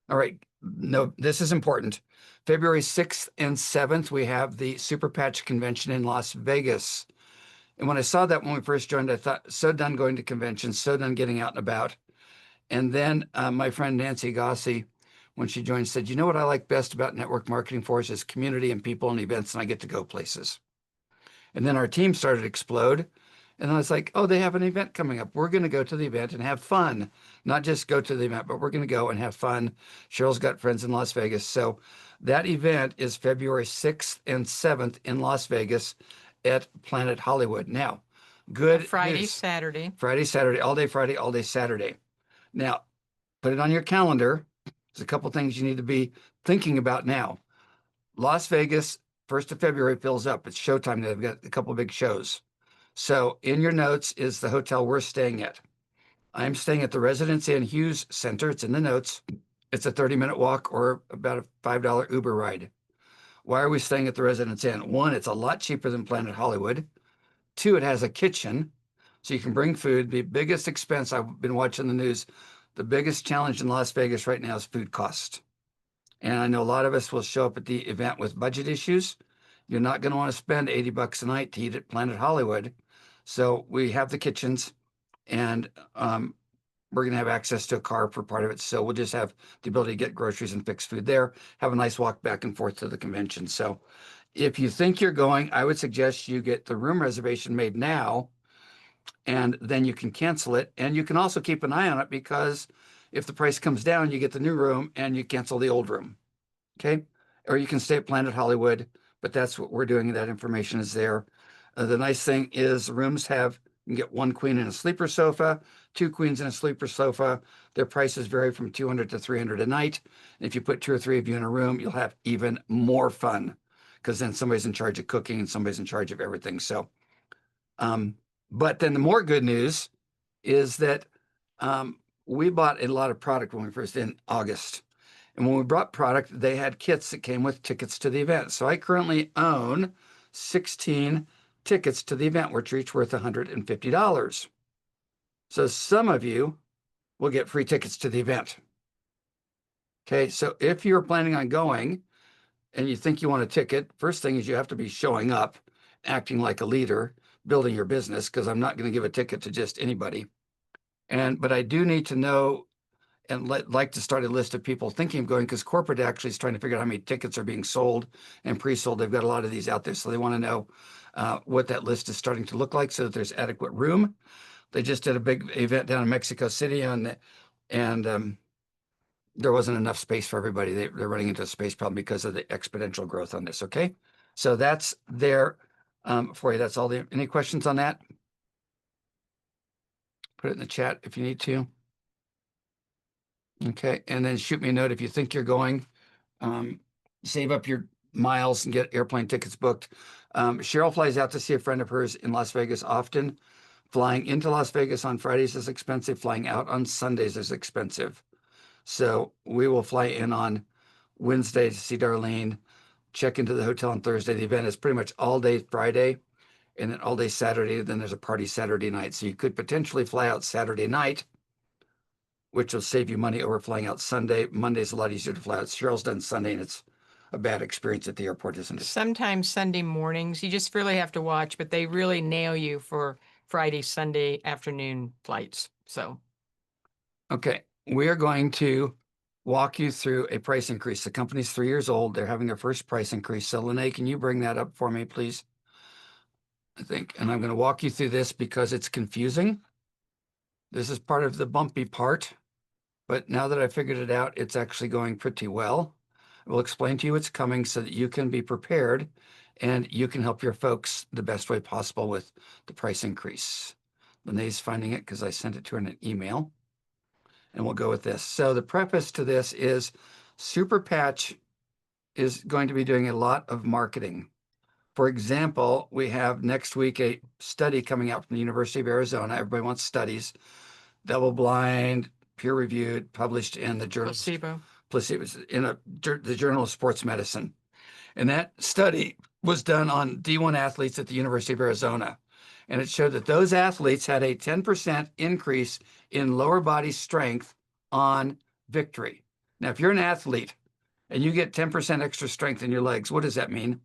All right. No, this is important. February 6th and 7th, we have the Super Patch Convention in Las Vegas. And when I saw that when we first joined, I thought, so done going to conventions, so done getting out and about. And then my friend Nancy Gossi, when she joined, said, you know what I like best about network marketing for us is community and people and events, and I get to go places. And then our team started to explode. And I was like, oh, they have an event coming up. We're going to go to the event and have fun. Not just go to the event, but we're going to go and have fun. Cheryl's got friends in Las Vegas. So that event is February 6th and 7th in Las Vegas at Planet Hollywood. Now, good Friday, news. Saturday. Friday, Saturday, all day Friday, all day Saturday. Now, put it on your calendar. There's a couple things you need to be thinking about now. Las Vegas, 1st of February fills up. It's showtime. They've got a couple big shows. So in your notes is the hotel we're staying at. I'm staying at the Residence Inn Hughes Center. It's in the notes. It's a 30-minute walk or about a $5 Uber ride. Why are we staying at the Residence Inn? One, it's a lot cheaper than Planet Hollywood. Two, it has a kitchen, so you can bring food. The biggest expense, I've been watching the news, the biggest challenge in Las Vegas right now is food cost. And I know a lot of us will show up at the event with budget issues. You're not going to want to spend $80 a night to eat at Planet Hollywood. So we have the kitchens, and we're going to have access to a car for part of it. So we'll just have the ability to get groceries and fix food there, have a nice walk back and forth to the convention. So if you think you're going, I would suggest you get the room reservation made now, and then you can cancel it. And you can also keep an eye on it, because if the price comes down, you get the new room and you cancel the old room. Okay. Or you can stay at Planet Hollywood, but that's what we're doing. That information is there. The nice thing is rooms have, you can get one queen and a sleeper sofa, two queens and a sleeper sofa. Their prices vary from $200 to $300 a night. And if you put 2 or 3 of you in a room, you'll have even more fun, because then somebody's in charge of cooking and somebody's in charge of everything. So, but then the more good news is that we bought a lot of product when we first in August. And when we brought product, they had kits that came with tickets to the event. So I currently own 16 tickets to the event, which are each worth $150. So some of you will get free tickets to the event. Okay, so if you're planning on going and you think you want a ticket, first thing is you have to be showing up, acting like a leader, building your business, because I'm not going to give a ticket to just anybody. But I do need to know and like to start a list of people thinking of going, because corporate actually is trying to figure out how many tickets are being sold and pre-sold. They've got a lot of these out there, so they want to know what that list is starting to look like, so that there's adequate room. They just did a big event down in Mexico City and there wasn't enough space for everybody. They're running into a space problem because of the exponential growth on this. Okay, so that's there for you. That's all. Any questions on that? Put it in the chat if you need to. Okay, and then shoot me a note if you think you're going. Save up your miles and get airplane tickets booked. Cheryl flies out to see a friend of hers in Las Vegas often. Flying into Las Vegas on Fridays is expensive. Flying out on Sundays is expensive. So we will fly in on Wednesday to see Darlene, check into the hotel on Thursday. The event is pretty much all day Friday and then all day Saturday. Then there's a party Saturday night. So you could potentially fly out Saturday night, which will save you money over flying out Sunday. Monday's a lot easier to fly out. Cheryl's done Sunday, and it's a bad experience at the airport, isn't it? Sometimes Sunday mornings, you just really have to watch, but they really nail you for Friday, Sunday afternoon flights. So, okay, we are going to walk you through a price increase. The company's 3 years old. They're having their first price increase. So, Lene, can you bring that up for me, please? I think, and I'm going to walk you through this because it's confusing. This is part of the bumpy part, but now that I figured it out, it's actually going pretty well. We'll explain to you what's coming so that you can be prepared and you can help your folks the best way possible with the price increase. Lene's finding it because I sent it to her in an email. And we'll go with this. So the preface to this is Super Patch is going to be doing a lot of marketing. For example, we have next week a study coming out from the University of Arizona. Everybody wants studies. Double-blind, peer-reviewed, published in the journal. placebo. Placebo in the Journal of Sports Medicine. And that study was done on D1 athletes at the University of Arizona. And it showed that those athletes had a 10% increase in lower body strength on victory. Now, if you're an athlete and you get 10% extra strength in your legs, what does that mean?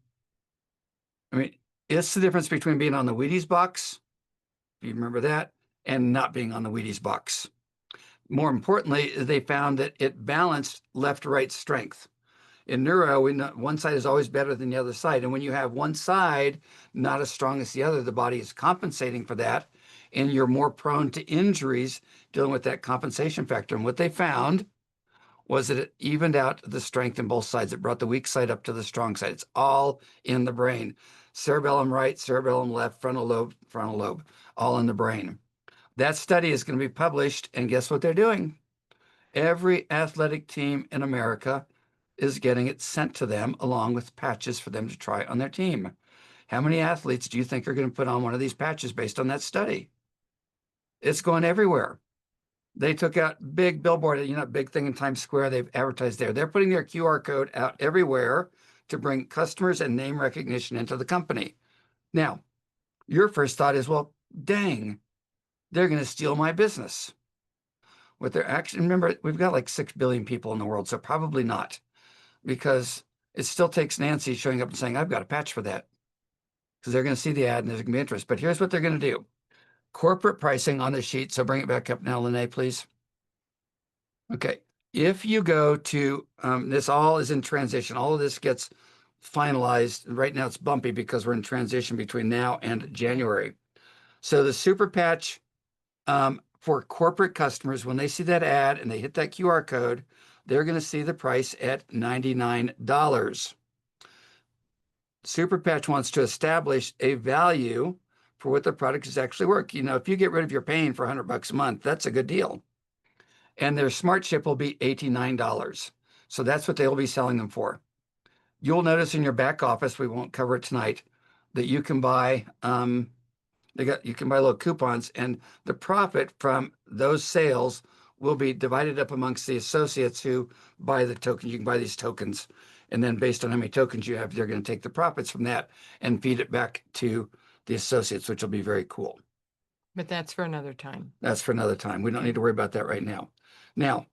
I mean, it's the difference between being on the Wheaties box, if you remember that, and not being on the Wheaties box. More importantly, they found that it balanced left-right strength. In neuro, one side is always better than the other side. And when you have one side not as strong as the other, the body is compensating for that. And you're more prone to injuries dealing with that compensation factor. And what they found was that it evened out the strength in both sides. It brought the weak side up to the strong side. It's all in the brain. Cerebellum right, cerebellum left, frontal lobe, all in the brain. That study is going to be published, and guess what they're doing? Every athletic team in America is getting it sent to them along with patches for them to try on their team. How many athletes do you think are going to put on one of these patches based on that study? It's going everywhere. They took out big billboard, big thing in Times Square. They've advertised there. They're putting their QR code out everywhere to bring customers and name recognition into the company. Now, your first thought is, well, dang, they're going to steal my business. What they're actually, remember, we've got like 6 billion people in the world, so probably not, because it still takes Nancy showing up and saying, I've got a patch for that, because they're going to see the ad and there's going to be interest. But here's what they're going to do. Corporate pricing on the sheet. So bring it back up now, Lene, please. Okay. If you go to, this all is in transition. All of this gets finalized. Right now it's bumpy because we're in transition between now and January. So the super patch for corporate customers, when they see that ad and they hit that QR code, they're going to see the price at $99. Super Patch wants to establish a value for what the product is actually worth. If you get rid of your pain for $100 a month, that's a good deal. And their smart ship will be $89. So that's what they'll be selling them for. You'll notice in your back office, we won't cover it tonight, that you can buy you can buy little coupons, and the profit from those sales will be divided up amongst the associates who buy the tokens. You can buy these tokens, and then based on how many tokens you have, they're going to take the profits from that and feed it back to the associates, which will be very cool. But that's for another time. That's for another time. We don't need to worry about that right now. Now,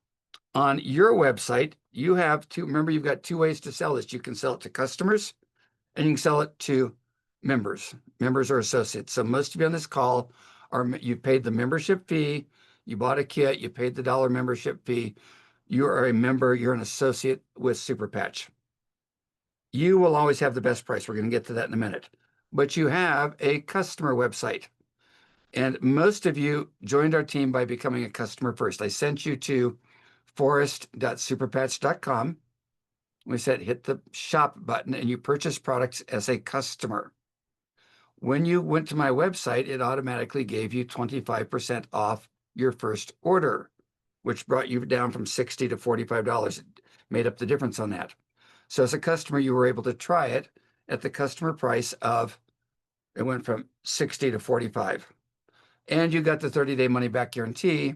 on your website, you have remember, you've got 2 ways to sell this. You can sell it to customers and you can sell it to members or associates. So most of you on this call you paid the membership fee, you bought a kit, you paid the $1 membership fee, you are a member, you're an associate with Super Patch. You will always have the best price. We're going to get to that in a minute. But you have a customer website. And most of you joined our team by becoming a customer first. I sent you to forest.superpatch.com. We said hit the shop button and you purchase products as a customer. When you went to my website, it automatically gave you 25% off your first order, which brought you down from $60 to $45. It made up the difference on that. So as a customer, you were able to try it at the customer price of, it went from 60 to 45. And you got the 30-day money back guarantee.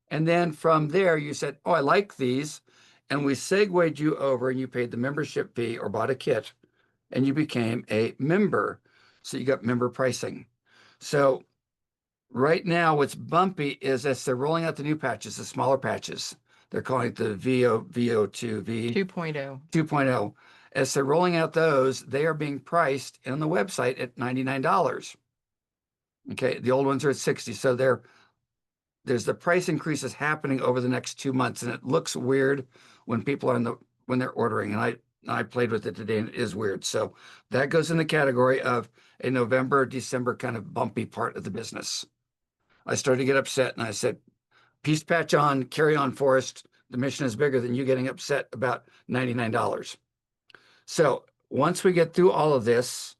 And then from there, you said, oh, I like these. And we segued you over and you paid the membership fee or bought a kit and you became a member. So you got member pricing. So right now, what's bumpy is as they're rolling out the new patches, the smaller patches. They're calling it the VO2, 2.0. 2.0. As they're rolling out those, they are being priced on the website at $99. Okay, the old ones are at 60. So there's the price increases happening over the next 2 months, and it looks weird when people are when they're ordering. And I played with it today, and it is weird. So that goes in the category of a November, December kind of bumpy part of the business. I started to get upset, and I said, "Peace patch on, carry on, Forrest. The mission is bigger than you getting upset about $99." So once we get through all of this,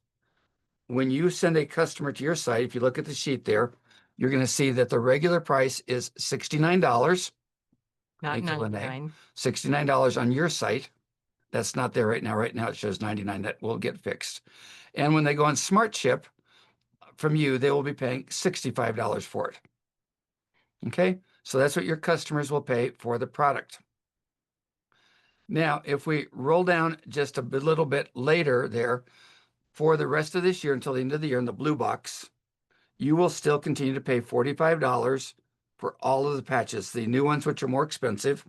when you send a customer to your site, if you look at the sheet there, you're going to see that the regular price is $69. Not Thank you, Lene. 99. $69 on your site. That's not there right now. Right now it shows 99. That will get fixed. And when they go on Smart Ship from you, they will be paying $65 for it. Okay, so that's what your customers will pay for the product. Now, if we roll down just a little bit later there, for the rest of this year until the end of the year in the blue box, you will still continue to pay $45 for all of the patches, the new ones, which are more expensive,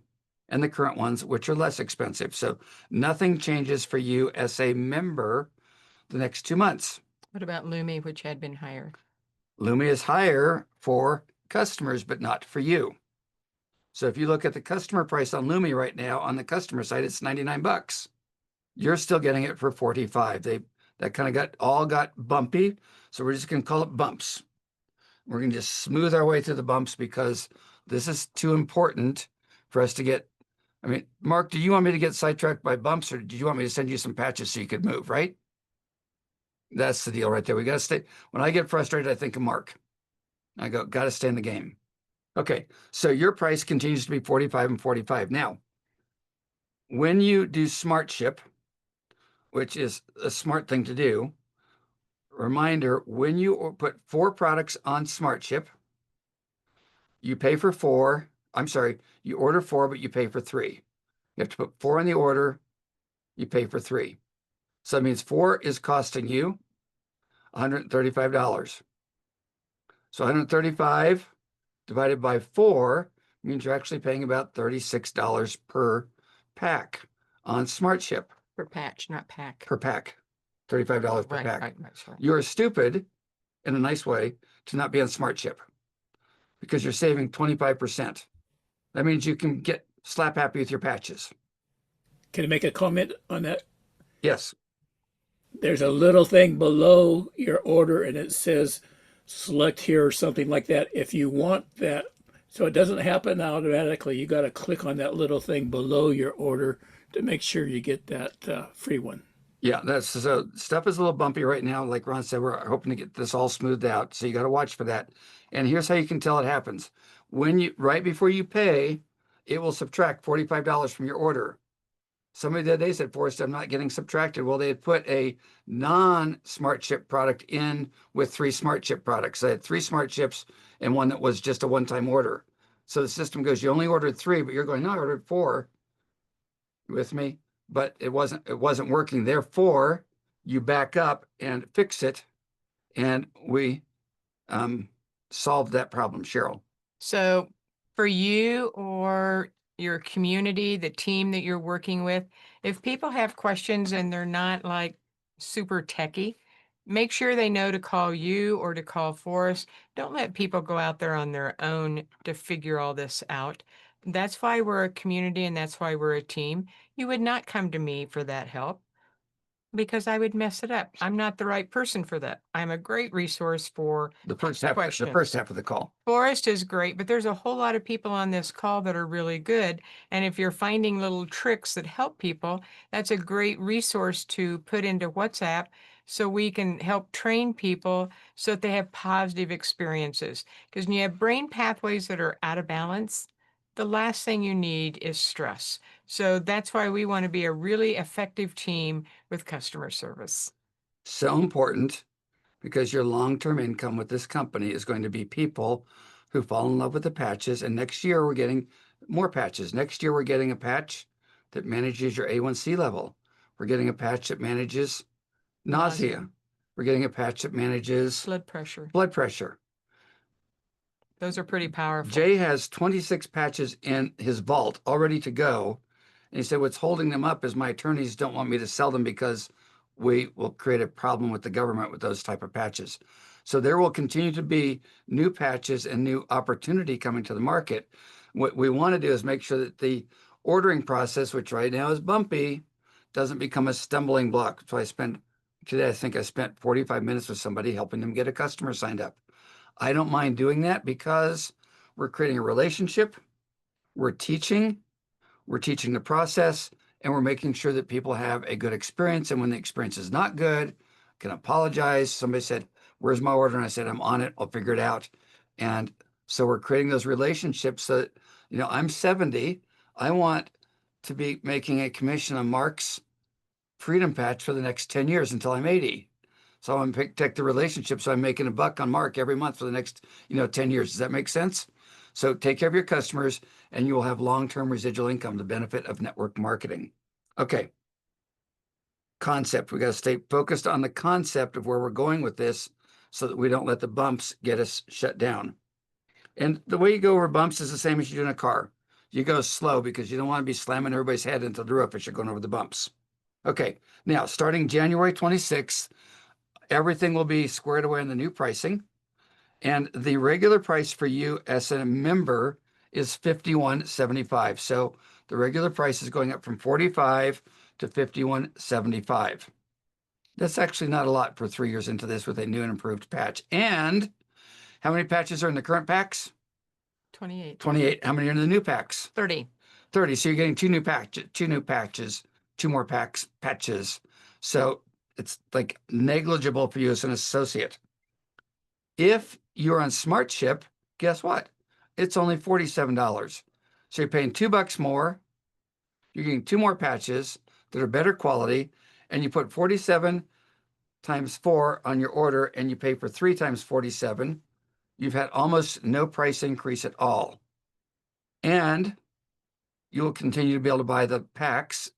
and the current ones, which are less expensive. So nothing changes for you as a member the next 2 months. What about Lumi, which had been higher? Lumi is higher for customers, but not for you. So if you look at the customer price on Lumi right now, on the customer side, it's 99 bucks. You're still getting it for 45. That kind of got bumpy. So we're just going to call it bumps. We're going to just smooth our way through the bumps because this is too important for us to get. I mean, Mark, do you want me to get sidetracked by bumps, or do you want me to send you some patches so you could move, right? That's the deal right there. We got to stay. When I get frustrated, I think of Mark. I go, got to stay in the game. Okay, so your price continues to be 45 and 45. Now, when you do Smart Ship, which is a smart thing to do, reminder, when you put 4 products on Smart Ship, you pay for 4. I'm sorry, you order 4, but you pay for 3. You have to put 4 in the order, you pay for 3. So that means 4 is costing you $135. So 135 divided by 4 means you're actually paying about $36 per pack on Smart Ship. Per patch, not pack. Per pack. $35 per pack. Right, sorry. You're stupid, in a nice way, to not be on Smart Ship because you're saving 25%. That means you can get slap happy with your patches. Can I make a comment on that? Yes. There's a little thing below your order and it says select here or something like that. If you want that, so it doesn't happen automatically, you got to click on that little thing below your order to make sure you get that free one. Yeah, that's so stuff is a little bumpy right now. Like Ron said, we're hoping to get this all smoothed out. So you got to watch for that. And here's how you can tell it happens. Right before you pay, it will subtract $45 from your order. Somebody the other day said, Forrest, I'm not getting subtracted. Well, they had put a non-Smart Ship product in with 3 Smart Ship products. They had 3 Smart Ships and one that was just a one-time order. So the system goes, you only ordered 3, but you're going, no, I ordered 4. You with me? But it wasn't working. Therefore, you back up and fix it. And we solved that problem, Cheryl. So for you or your community, the team that you're working with, if people have questions and they're not like super techie, make sure they know to call you or to call Forrest. Don't let people go out there on their own to figure all this out. That's why we're a community and that's why we're a team. You would not come to me for that help because I would mess it up. I'm not the right person for that. I'm a great resource for The first half of the call. Forrest is great, but there's a whole lot of people on this call that are really good. And if you're finding little tricks that help people, that's a great resource to put into WhatsApp so we can help train people so that they have positive experiences. Because when you have brain pathways that are out of balance, the last thing you need is stress. So that's why we want to be a really effective team with customer service. So important because your long-term income with this company is going to be people who fall in love with the patches. And next year we're getting more patches. Next year we're getting a patch that manages your A1C level. We're getting a patch that manages nausea. We're getting a patch that manages Blood pressure. blood pressure. Those are pretty powerful. Jay has 26 patches in his vault all ready to go. And he said, what's holding them up is my attorneys don't want me to sell them because we will create a problem with the government with those type of patches. So there will continue to be new patches and new opportunity coming to the market. What we want to do is make sure that the ordering process, which right now is bumpy, doesn't become a stumbling block. So I think I spent 45 minutes with somebody helping them get a customer signed up. I don't mind doing that because we're creating a relationship, we're teaching the process, and we're making sure that people have a good experience. And when the experience is not good, can apologize. Somebody said, where's my order? And I said, I'm on it. I'll figure it out. And so we're creating those relationships so that, I'm 70. I want to be making a commission on Mark's Freedom Patch for the next 10 years until I'm 80. So I'm protect the relationship. So I'm making a buck on Mark every month for the next, 10 years. Does that make sense? So take care of your customers and you will have long-term residual income, the benefit of network marketing. Okay. concept. We got to stay focused on the concept of where we're going with this so that we don't let the bumps get us shut down. And the way you go over bumps is the same as you do in a car. You go slow because you don't want to be slamming everybody's head into the roof as you're going over the bumps. Okay, now starting January 26th, everything will be squared away in the new pricing. And the regular price for you as a member is $51.75. So the regular price is going up from $45 to $51.75. That's actually not a lot for 3 years into this with a new and improved patch. And how many patches are in the current packs? 28. 28. How many are in the new packs? 30. 30. So you're getting two new patches, two more patches. So it's like negligible for you as an associate. If you're on Smart Ship, guess what? It's only $47. So you're paying $2 more. You're getting two more patches that are better quality, and you put 47 times 4 on your order, and you pay for 3 times 47. You've had almost no price increase at all. And you will continue to be able to buy the packs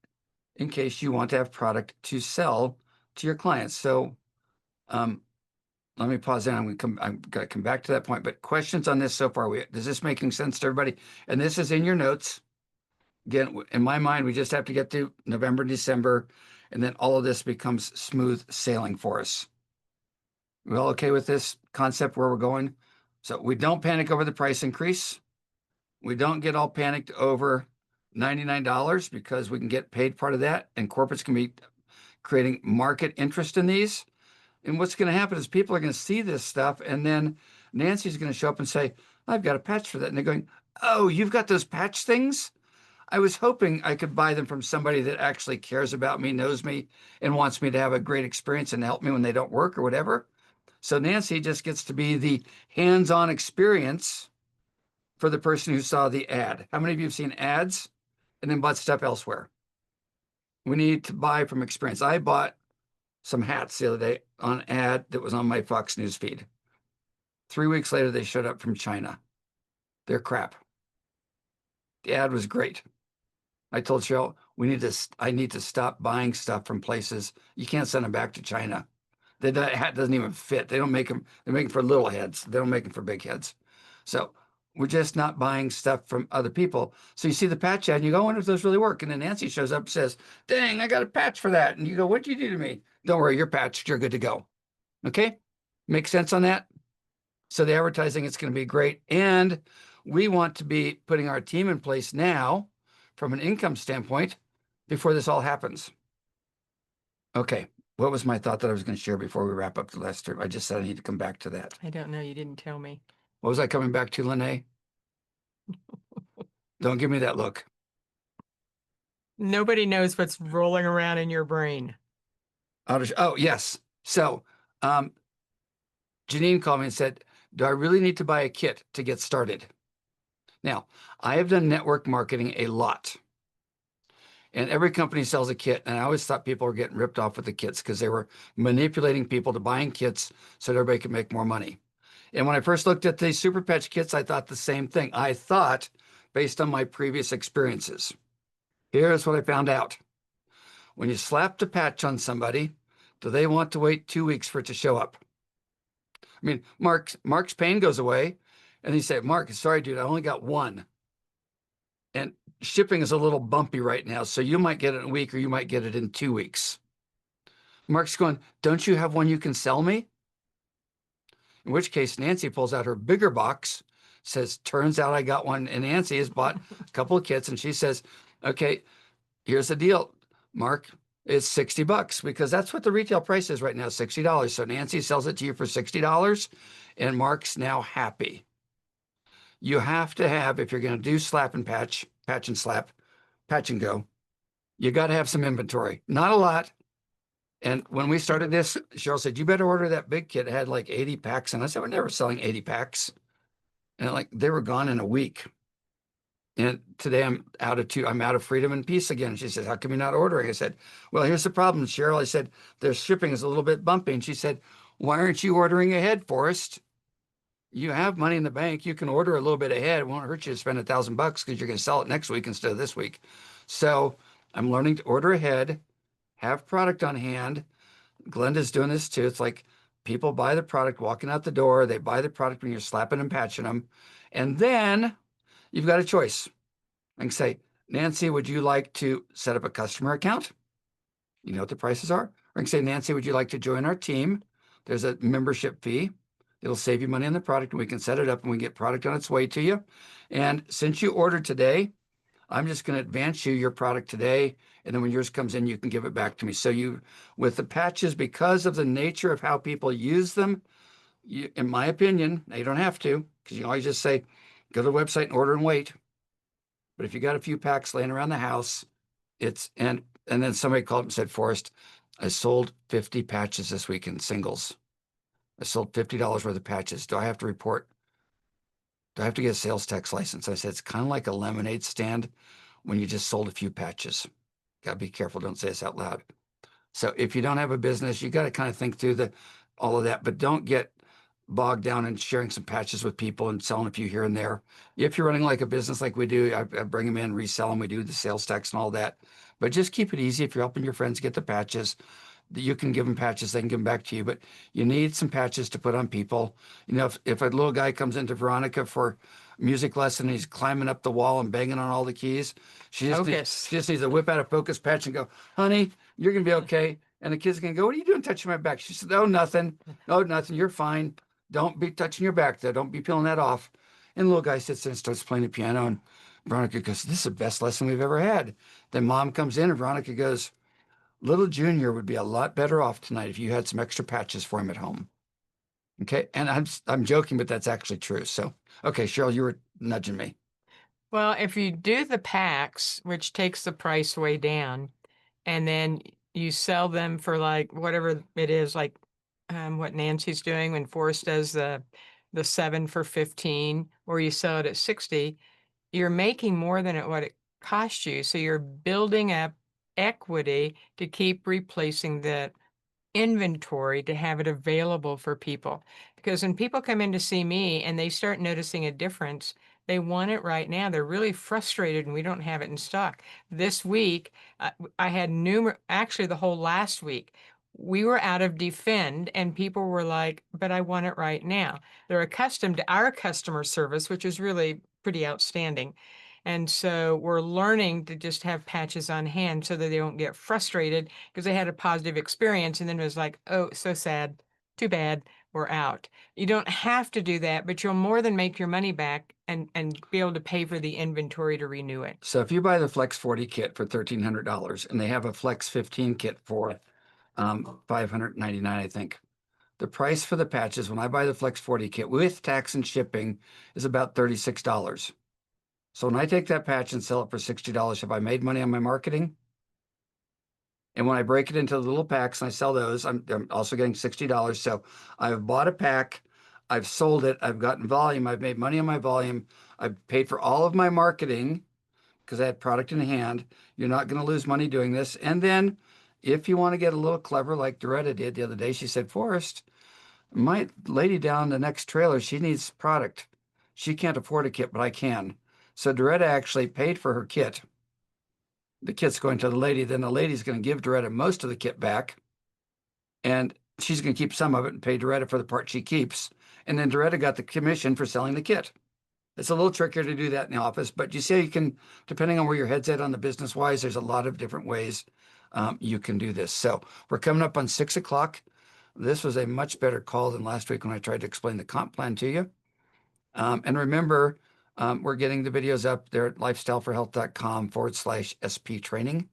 in case you want to have product to sell to your clients. So let me pause there. I'm going to come back to that point. But questions on this so far? Does this making sense to everybody? And this is in your notes. Again, in my mind, we just have to get to November, December, and then all of this becomes smooth sailing for us. We all okay with this concept where we're going? So we don't panic over the price increase. We don't get all panicked over $99 because we can get paid part of that, and corporates can be creating market interest in these. And what's going to happen is people are going to see this stuff, and then Nancy's going to show up and say, I've got a patch for that. And they're going, oh, you've got those patch things? I was hoping I could buy them from somebody that actually cares about me, knows me, and wants me to have a great experience and help me when they don't work or whatever. So Nancy just gets to be the hands-on experience for the person who saw the ad. How many of you have seen ads and then bought stuff elsewhere? We need to buy from experience. I bought some hats the other day on ad that was on my Fox News feed. 3 weeks later, they showed up from China. They're crap. The ad was great. I told Cheryl, I need to stop buying stuff from places. You can't send them back to China. That hat doesn't even fit. They don't make them. They make them for little heads. They don't make them for big heads. So we're just not buying stuff from other people. So you see the patch ad and you go, I wonder if those really work. And then Nancy shows up and says, dang, I got a patch for that. And you go, what'd you do to me? Don't worry, you're patched. You're good to go. Okay? Make sense on that? So the advertising, it's going to be great. And we want to be putting our team in place now from an income standpoint before this all happens. Okay. What was my thought that I was going to share before we wrap up the last term? I just said I need to come back to that. I don't know. You didn't tell me. What was I coming back to, Lene? Don't give me that look. Nobody knows what's rolling around in your brain. Oh, yes. So Janine called me and said, do I really need to buy a kit to get started? Now, I have done network marketing a lot. And every company sells a kit. And I always thought people were getting ripped off with the kits because they were manipulating people to buying kits so that everybody could make more money. And when I first looked at the Super Patch kits, I thought the same thing. I thought, based on my previous experiences, here's what I found out. When you slap the patch on somebody, do they want to wait 2 weeks for it to show up? I mean, Mark's pain goes away, and he said, Mark, sorry, dude, I only got one. And shipping is a little bumpy right now, so you might get it in a week or you might get it in 2 weeks. Mark's going, don't you have one you can sell me? In which case, Nancy pulls out her bigger box, says, turns out I got one. And Nancy has bought a couple of kits, and she says, okay, here's the deal, Mark. It's $60 because that's what the retail price is right now, $60. So Nancy sells it to you for $60, and Mark's now happy. You have to have, if you're going to do slap and patch and slap, patch and go, you got to have some inventory. Not a lot. And when we started this, Cheryl said, you better order that big kit. It had like 80 packs. And I said, we're never selling 80 packs. And like they were gone in a week. And today I'm out of freedom and peace again. She said, how come you're not ordering? I said, well, here's the problem, Cheryl. I said, their shipping is a little bit bumpy. And she said, why aren't you ordering ahead, Forrest? You have money in the bank. You can order a little bit ahead. It won't hurt you to spend $1,000 because you're going to sell it next week instead of this week. So I'm learning to order ahead, have product on hand. Glenda's doing this too. It's like people buy the product walking out the door. They buy the product when you're slapping and patching them. And then you've got a choice. I can say, Nancy, would you like to set up a customer account? You know what the prices are? Or I can say, Nancy, would you like to join our team? There's a membership fee. It'll save you money on the product, and we can set it up and we get product on its way to you. And since you ordered today, I'm just going to advance you your product today. And then when yours comes in, you can give it back to me. So you, with the patches, because of the nature of how people use them, in my opinion, now you don't have to, because you can always just say, go to the website and order and wait. But if you got a few packs laying around the house, and then somebody called and said, Forrest, I sold 50 patches this week in singles. I sold $50 worth of patches. Do I have to report? Do I have to get a sales tax license? I said, it's kind of like a lemonade stand when you just sold a few patches. Got to be careful. Don't say this out loud. So if you don't have a business, you got to kind of think through all of that, but don't get bogged down in sharing some patches with people and selling a few here and there. If you're running like a business like we do, I bring them in, resell them. We do the sales tax and all that, but just keep it easy. If you're helping your friends get the patches, you can give them patches, they can give them back to you, but you need some patches to put on people. You know, if a little guy comes into Veronica for music lesson, he's climbing up the wall and banging on all the keys. Focus. She just needs to whip out a focus patch and go, honey, you're going to be okay. And the kid's going to go, what are you doing touching my back? She said, oh, nothing. Oh, nothing. You're fine. Don't be touching your back though. Don't be peeling that off. And the little guy sits there and starts playing the piano. And Veronica goes, this is the best lesson we've ever had. Then mom comes in and Veronica goes, little Junior would be a lot better off tonight if you had some extra patches for him at home. Okay. And I'm joking, but that's actually true. So, okay, Cheryl, you were nudging me. Well, if you do the packs, which takes the price way down, and then you sell them for like whatever it is, like what Nancy's doing when Forrest does the 7 for 15, or you sell it at 60, you're making more than what it cost you. So you're building up equity to keep replacing the inventory to have it available for people. Because when people come in to see me and they start noticing a difference, they want it right now. They're really frustrated and we don't have it in stock. This week, I had actually the whole last week, we were out of Defend and people were like, but I want it right now. They're accustomed to our customer service, which is really pretty outstanding. And so we're learning to just have patches on hand so that they don't get frustrated because they had a positive experience and then it was like, oh, so sad, too bad, we're out. You don't have to do that, but you'll more than make your money back and be able to pay for the inventory to renew it. So if you buy the Flex 40 kit for $1,300 and they have a Flex 15 kit for $599, I think. The price for the patches when I buy the Flex 40 kit with tax and shipping is about $36. So when I take that patch and sell it for $60, have I made money on my marketing? And when I break it into little packs and I sell those, I'm also getting $60. So I've bought a pack, I've sold it, I've gotten volume, I've made money on my volume, I've paid for all of my marketing because I had product in hand. You're not going to lose money doing this. And then if you want to get a little clever like Doretta did the other day, she said, Forrest, my lady down the next trailer, she needs product. She can't afford a kit, but I can. So Doretta actually paid for her kit. The kit's going to the lady. Then the lady's going to give Doretta most of the kit back. And she's going to keep some of it and pay Doretta for the part she keeps. And then Doretta got the commission for selling the kit. It's a little trickier to do that in the office, but you see, you can, depending on where your head's at on the business wise, there's a lot of different ways you can do this. So we're coming up on 6 o'clock. This was a much better call than last week when I tried to explain the comp plan to you. And remember, we're getting the videos up there at lifestyleforhealth.com/SP training.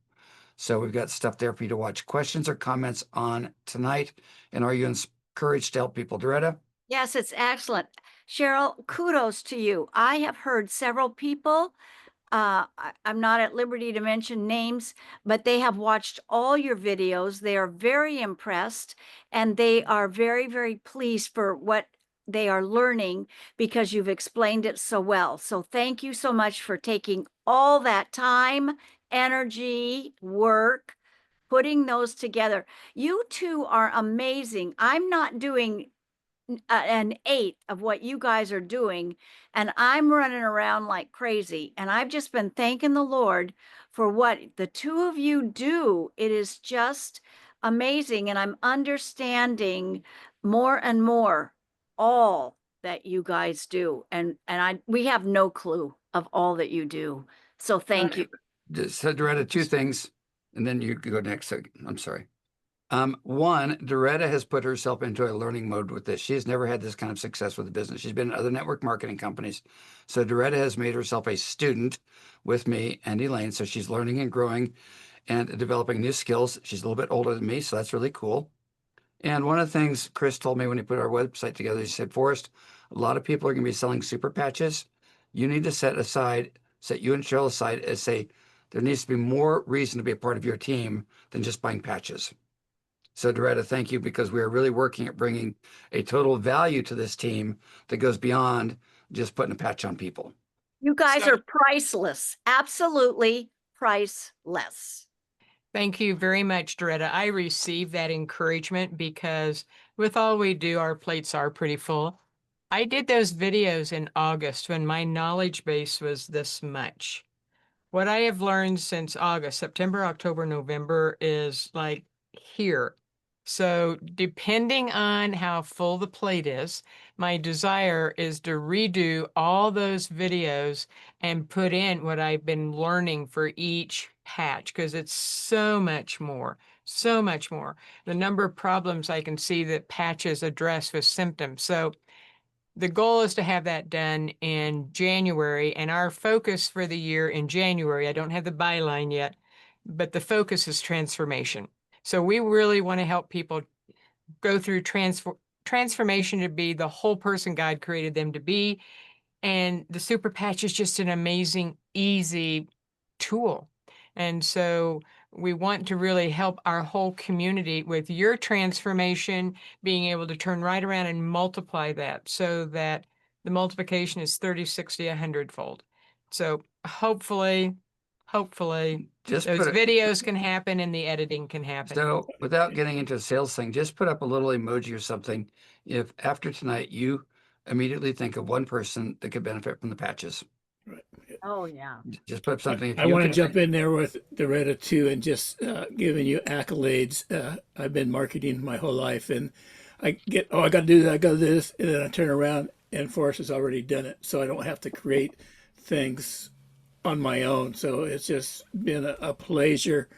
So we've got stuff there for you to watch. Questions or comments on tonight? And are you encouraged to help people, Doretta? Yes, it's excellent. Cheryl, kudos to you. I have heard several people, I'm not at liberty to mention names, but they have watched all your videos. They are very impressed and they are very, very pleased for what they are learning because you've explained it so well. So thank you so much for taking all that time, energy, work, putting those together. You two are amazing. I'm not doing an eighth of what you guys are doing, and I'm running around like crazy. And I've just been thanking the Lord for what the two of you do. It is just amazing. And I'm understanding more and more all that you guys do. And we have no clue of all that you do. So thank you. Just said Doretta, two things, and then you can go next. So, I'm sorry. One, Doretta has put herself into a learning mode with this. She has never had this kind of success with the business. She's been in other network marketing companies. So Doretta has made herself a student with me and Elaine. So she's learning and growing and developing new skills. She's a little bit older than me, so that's really cool. And one of the things Chris told me when he put our website together, he said, Forrest, a lot of people are going to be selling super patches. You need to set you and Cheryl aside as say, there needs to be more reason to be a part of your team than just buying patches. So Doretta, thank you, because we are really working at bringing a total value to this team that goes beyond just putting a patch on people. You guys So- are priceless, absolutely priceless. Thank you very much, Doretta. I receive that encouragement because with all we do, our plates are pretty full. I did those videos in August when my knowledge base was this much. What I have learned since August, September, October, November is like here. So depending on how full the plate is, my desire is to redo all those videos and put in what I've been learning for each patch because it's so much more, so much more. The number of problems I can see that patches address with symptoms. So the goal is to have that done in January, and our focus for the year in January, I don't have the byline yet, but the focus is transformation. So we really want to help people go through transformation to be the whole person God created them to be. And the super patch is just an amazing, easy tool. And so we want to really help our whole community with your transformation, being able to turn right around and multiply that so that the multiplication is 30, 60, 100-fold. So hopefully Just those put it, videos can happen and the editing can happen. so without getting into a sales thing, just put up a little emoji or something. If after tonight you immediately think of one person that could benefit from the patches, Right. Oh, yeah. just put up something. If I you want to can jump think- in there with Doretta too, and just giving you accolades. I've been marketing my whole life, and I I got to do that, I got to do this, and then I turn around, and Forrest has already done it, so I don't have to create things on my own. So it's just been a pleasure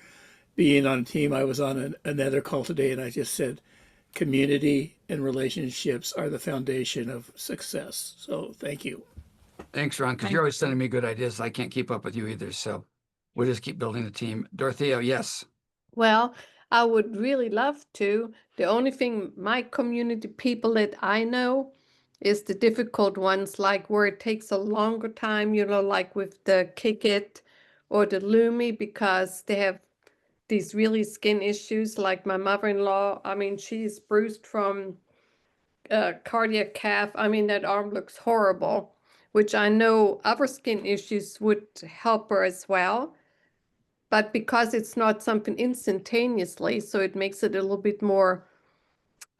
being on a team. I was on another call today, and I just said, community and relationships are the foundation of success. So thank you. Thanks, Ron, because you're always sending me good ideas. I can't keep up with you either. So we'll just keep building the team. Dorothea, yes. Well, I would really love to. The only thing, my community people that I know is the difficult ones, like where it takes a longer time, like with the Kick It or the Lumi, because they have these really skin issues. Like my mother-in-law, I mean, she's bruised from cardiac calf. I mean, that arm looks horrible, which I know other skin issues would help her as well. But because it's not something instantaneously, so it makes it a little bit more,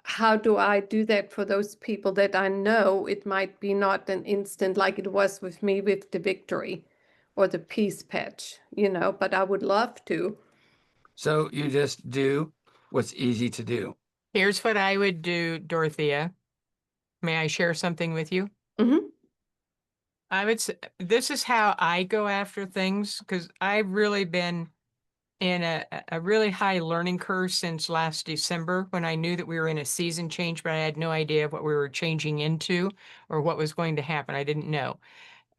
how do I do that for those people that I know it might be not an instant like it was with me with the victory or the peace patch, but I would love to. So you just do what's easy to do. Here's what I would do, Dorothea. May I share something with you? Mm-hmm. I would say this is how I go after things because I've really been in a really high learning curve since last December when I knew that we were in a season change, but I had no idea what we were changing into or what was going to happen. I didn't know.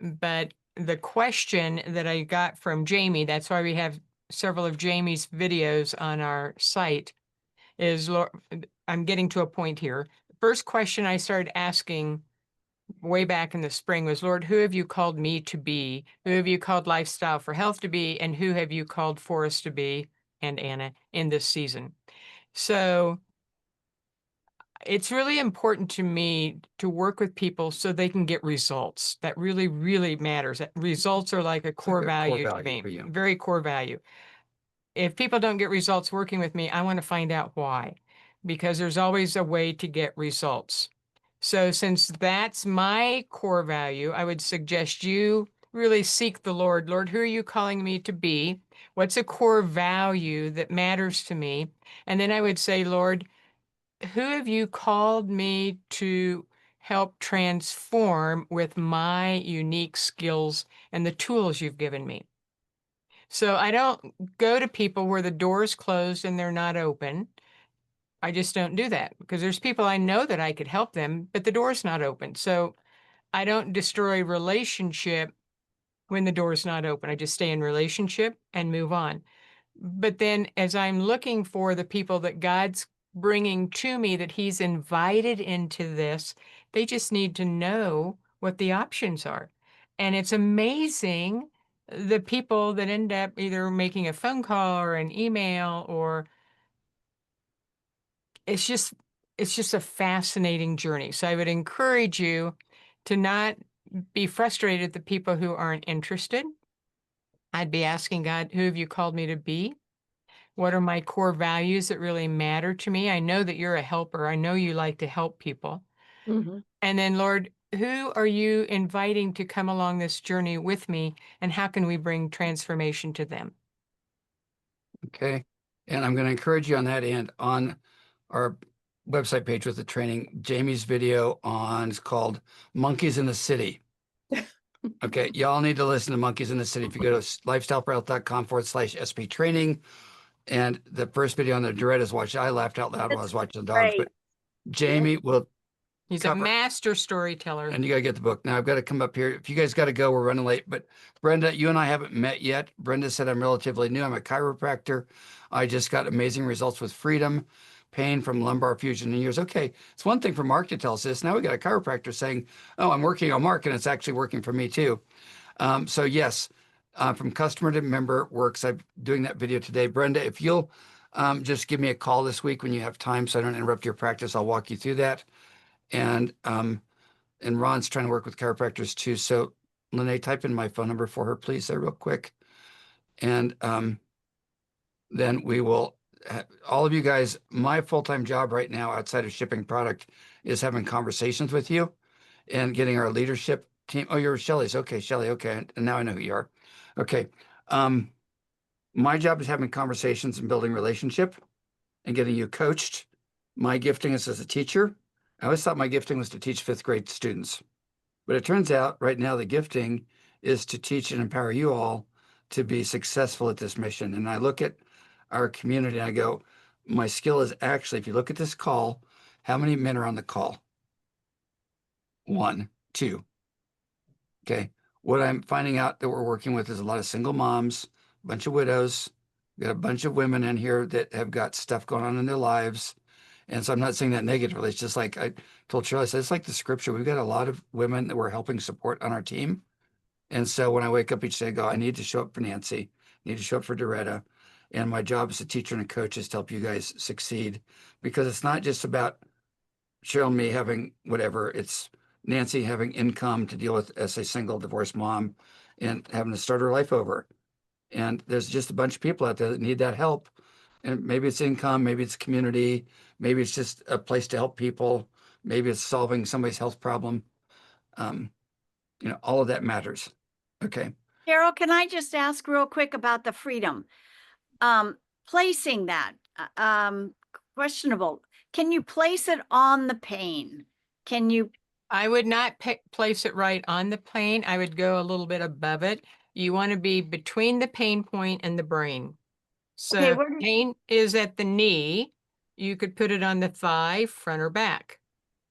But the question that I got from Jamie, that's why we have several of Jamie's videos on our site, is I'm getting to a point here. The first question I started asking way back in the spring was, Lord, who have you called me to be? Who have you called Lifestyle for Health to be? And who have you called Forrest to be and Anna in this season? So it's really important to me to work with people so they can get results. That really, really matters. Results are like a core value to me, for you. very core value. If people don't get results working with me, I want to find out why, because there's always a way to get results. So since that's my core value, I would suggest you really seek the Lord. Lord, who are you calling me to be? What's a core value that matters to me? And then I would say, Lord, who have you called me to help transform with my unique skills and the tools you've given me? So I don't go to people where the door's closed and they're not open. I just don't do that because there's people I know that I could help them, but the door's not open. So I don't destroy relationship when the door's not open. I just stay in relationship and move on. But then as I'm looking for the people that God's bringing to me that he's invited into this, they just need to know what the options are. And it's amazing the people that end up either making a phone call or an email or it's just it's just a fascinating journey. So I would encourage you to not be frustrated at the people who aren't interested. I'd be asking God, who have you called me to be? What are my core values that really matter to me? I know that you're a helper. I know you like to help people. Mhm. And then, Lord, who are you inviting to come along this journey with me? And how can we bring transformation to them? Okay. And I'm going to encourage you on that end on our website page with the training, Jamie's video on, it's called Monkeys in the City. Okay. Y'all need to listen to Monkeys in the City. If you go to lifestylepath.com/SP training, and the first video on the Doretta's watch, I laughed out loud while I was watching the dogs, Great. but Jamie will He's a cover, master storyteller. and you got to get the book. Now I've got to come up here. If you guys got to go, we're running late. But Brenda, you and I haven't met yet. Brenda said I'm relatively new. I'm a chiropractor. I just got amazing results with freedom, pain from lumbar fusion in years. Okay, it's one thing for Mark to tell us this. Now we got a chiropractor saying, "Oh, I'm working on Mark, and it's actually working for me too." So yes, from customer to member works. I'm doing that video today. Brenda, if you'll just give me a call this week when you have time, so I don't interrupt your practice, I'll walk you through that. And Ron's trying to work with chiropractors too. So Lene, type in my phone number for her, please, there real quick. And then we will, all of you guys, my full-time job right now outside of shipping product is having conversations with you and getting our leadership team. Oh, you're Shelley's. Okay, Shelley. Okay. And now I know who you are. Okay. My job is having conversations and building relationship and getting you coached. My gifting is as a teacher. I always thought my gifting was to teach fifth grade students. But it turns out right now the gifting is to teach and empower you all to be successful at this mission. And I look at our community and I go, my skill is actually, if you look at this call, how many men are on the call? One, two. Okay. What I'm finding out that we're working with is a lot of single moms, a bunch of widows, got a bunch of women in here that have got stuff going on in their lives. And so I'm not saying that negatively. It's just like I told Cheryl, I said, it's like the scripture. We've got a lot of women that we're helping support on our team. And so when I wake up each day, I go, I need to show up for Nancy, I need to show up for Doretta. And my job as a teacher and a coach is to help you guys succeed because it's not just about Cheryl and me having whatever, it's Nancy having income to deal with as a single divorced mom and having to start her life over. And there's just a bunch of people out there that need that help. And maybe it's income, maybe it's community, maybe it's just a place to help people, maybe it's solving somebody's health problem. Um, all of that matters. Okay. Cheryl, can I just ask real quick about the freedom? Placing that, questionable. Can you place it on the pain? Can you? I would not place it right on the plane. I would go a little bit above it. You want to be between the pain point and the brain. So Okay, if pain is at the knee, you could put it on the thigh, front or back,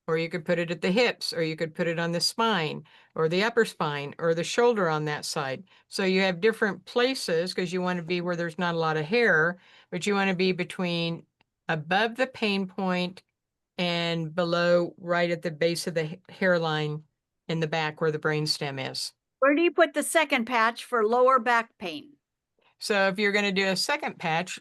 or you could put it at the hips, or you could put it on the spine or the upper spine or the shoulder on that side. So you have different places because you want to be where there's not a lot of hair, but you want to be between above the pain point and below, right at the base of the hairline in the back where the brainstem is. Where do you put the second patch for lower back pain? So if you're going to do a second patch,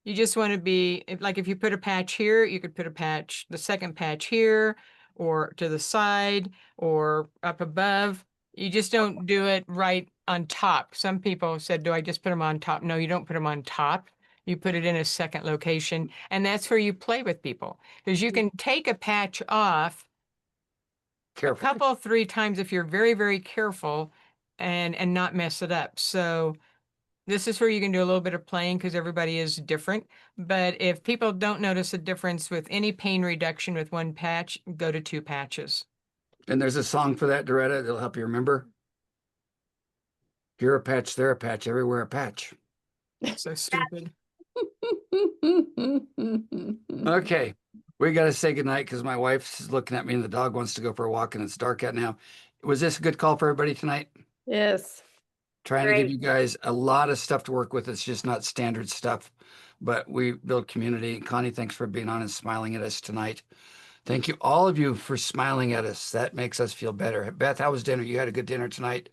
you just want to be like if you put a patch here, you could put a patch, the second patch here, or to the side, or up above. You just don't do it right on top. Some people said, do I just put them on top? No, you don't put them on top. You put it in a second location, and that's where you play with people because you can take a patch off a Careful. couple, 3 times if you're very, very careful, and not mess it up. So this is where you can do a little bit of playing because everybody is different. But if people don't notice a difference with any pain reduction with one patch, go to 2 patches. And there's a song for that, Doretta, that'll help you remember. Here a patch, there a patch, everywhere a patch. So stupid. Okay, we got to say goodnight because my wife's looking at me and the dog wants to go for a walk and it's dark out now. Was this a good call for everybody tonight? Yes. Trying to give Great. you guys a lot of stuff to work with. It's just not standard stuff, but we build community. Connie, thanks for being on and smiling at us tonight. Thank you, all of you, for smiling at us. That makes us feel better. Beth, how was dinner? You had a good dinner tonight?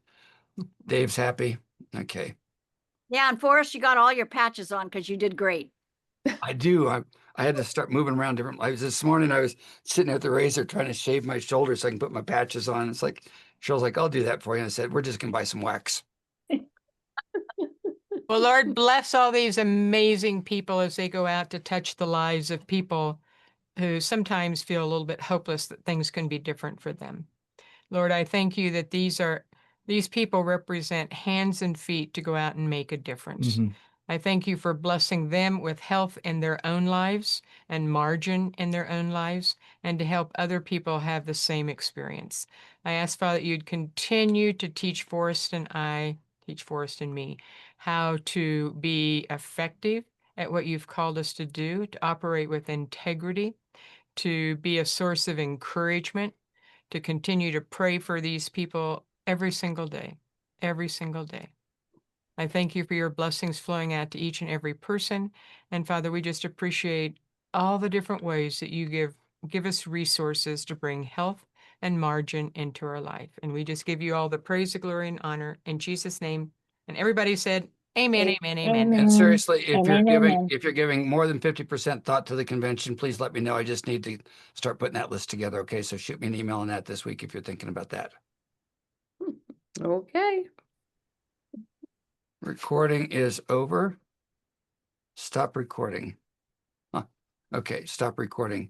Dave's happy. Okay. Yeah, and Forrest, you got all your patches on because you did great. I do. I had to start moving around different. This morning I was sitting at the razor trying to shave my shoulder so I can put my patches on. It's like, Cheryl's like, I'll do that for you. And I said, we're just going to buy some wax. Well, Lord, bless all these amazing people as they go out to touch the lives of people who sometimes feel a little bit hopeless that things can be different for them. Lord, I thank you that these people represent hands and feet to go out and make a difference. I thank you for blessing them with health in their own lives and margin in their own lives, and to help other people have the same experience. I ask, Father, that you'd continue to teach Forrest and me, how to be effective at what you've called us to do, to operate with integrity, to be a source of encouragement, to continue to pray for these people every single day, every single day. I thank you for your blessings flowing out to each and every person. And Father, we just appreciate all the different ways that you give us resources to bring health and margin into our life. And we just give you all the praise, the glory, and honor in Jesus' name. And everybody said, Amen, amen, amen. And seriously, if you're giving more than 50% thought to the convention, please let me know. I just need to start putting that list together. Okay, so shoot me an email on that this week if you're thinking about that. Okay. Recording is over. Stop recording. Huh. Okay, stop recording.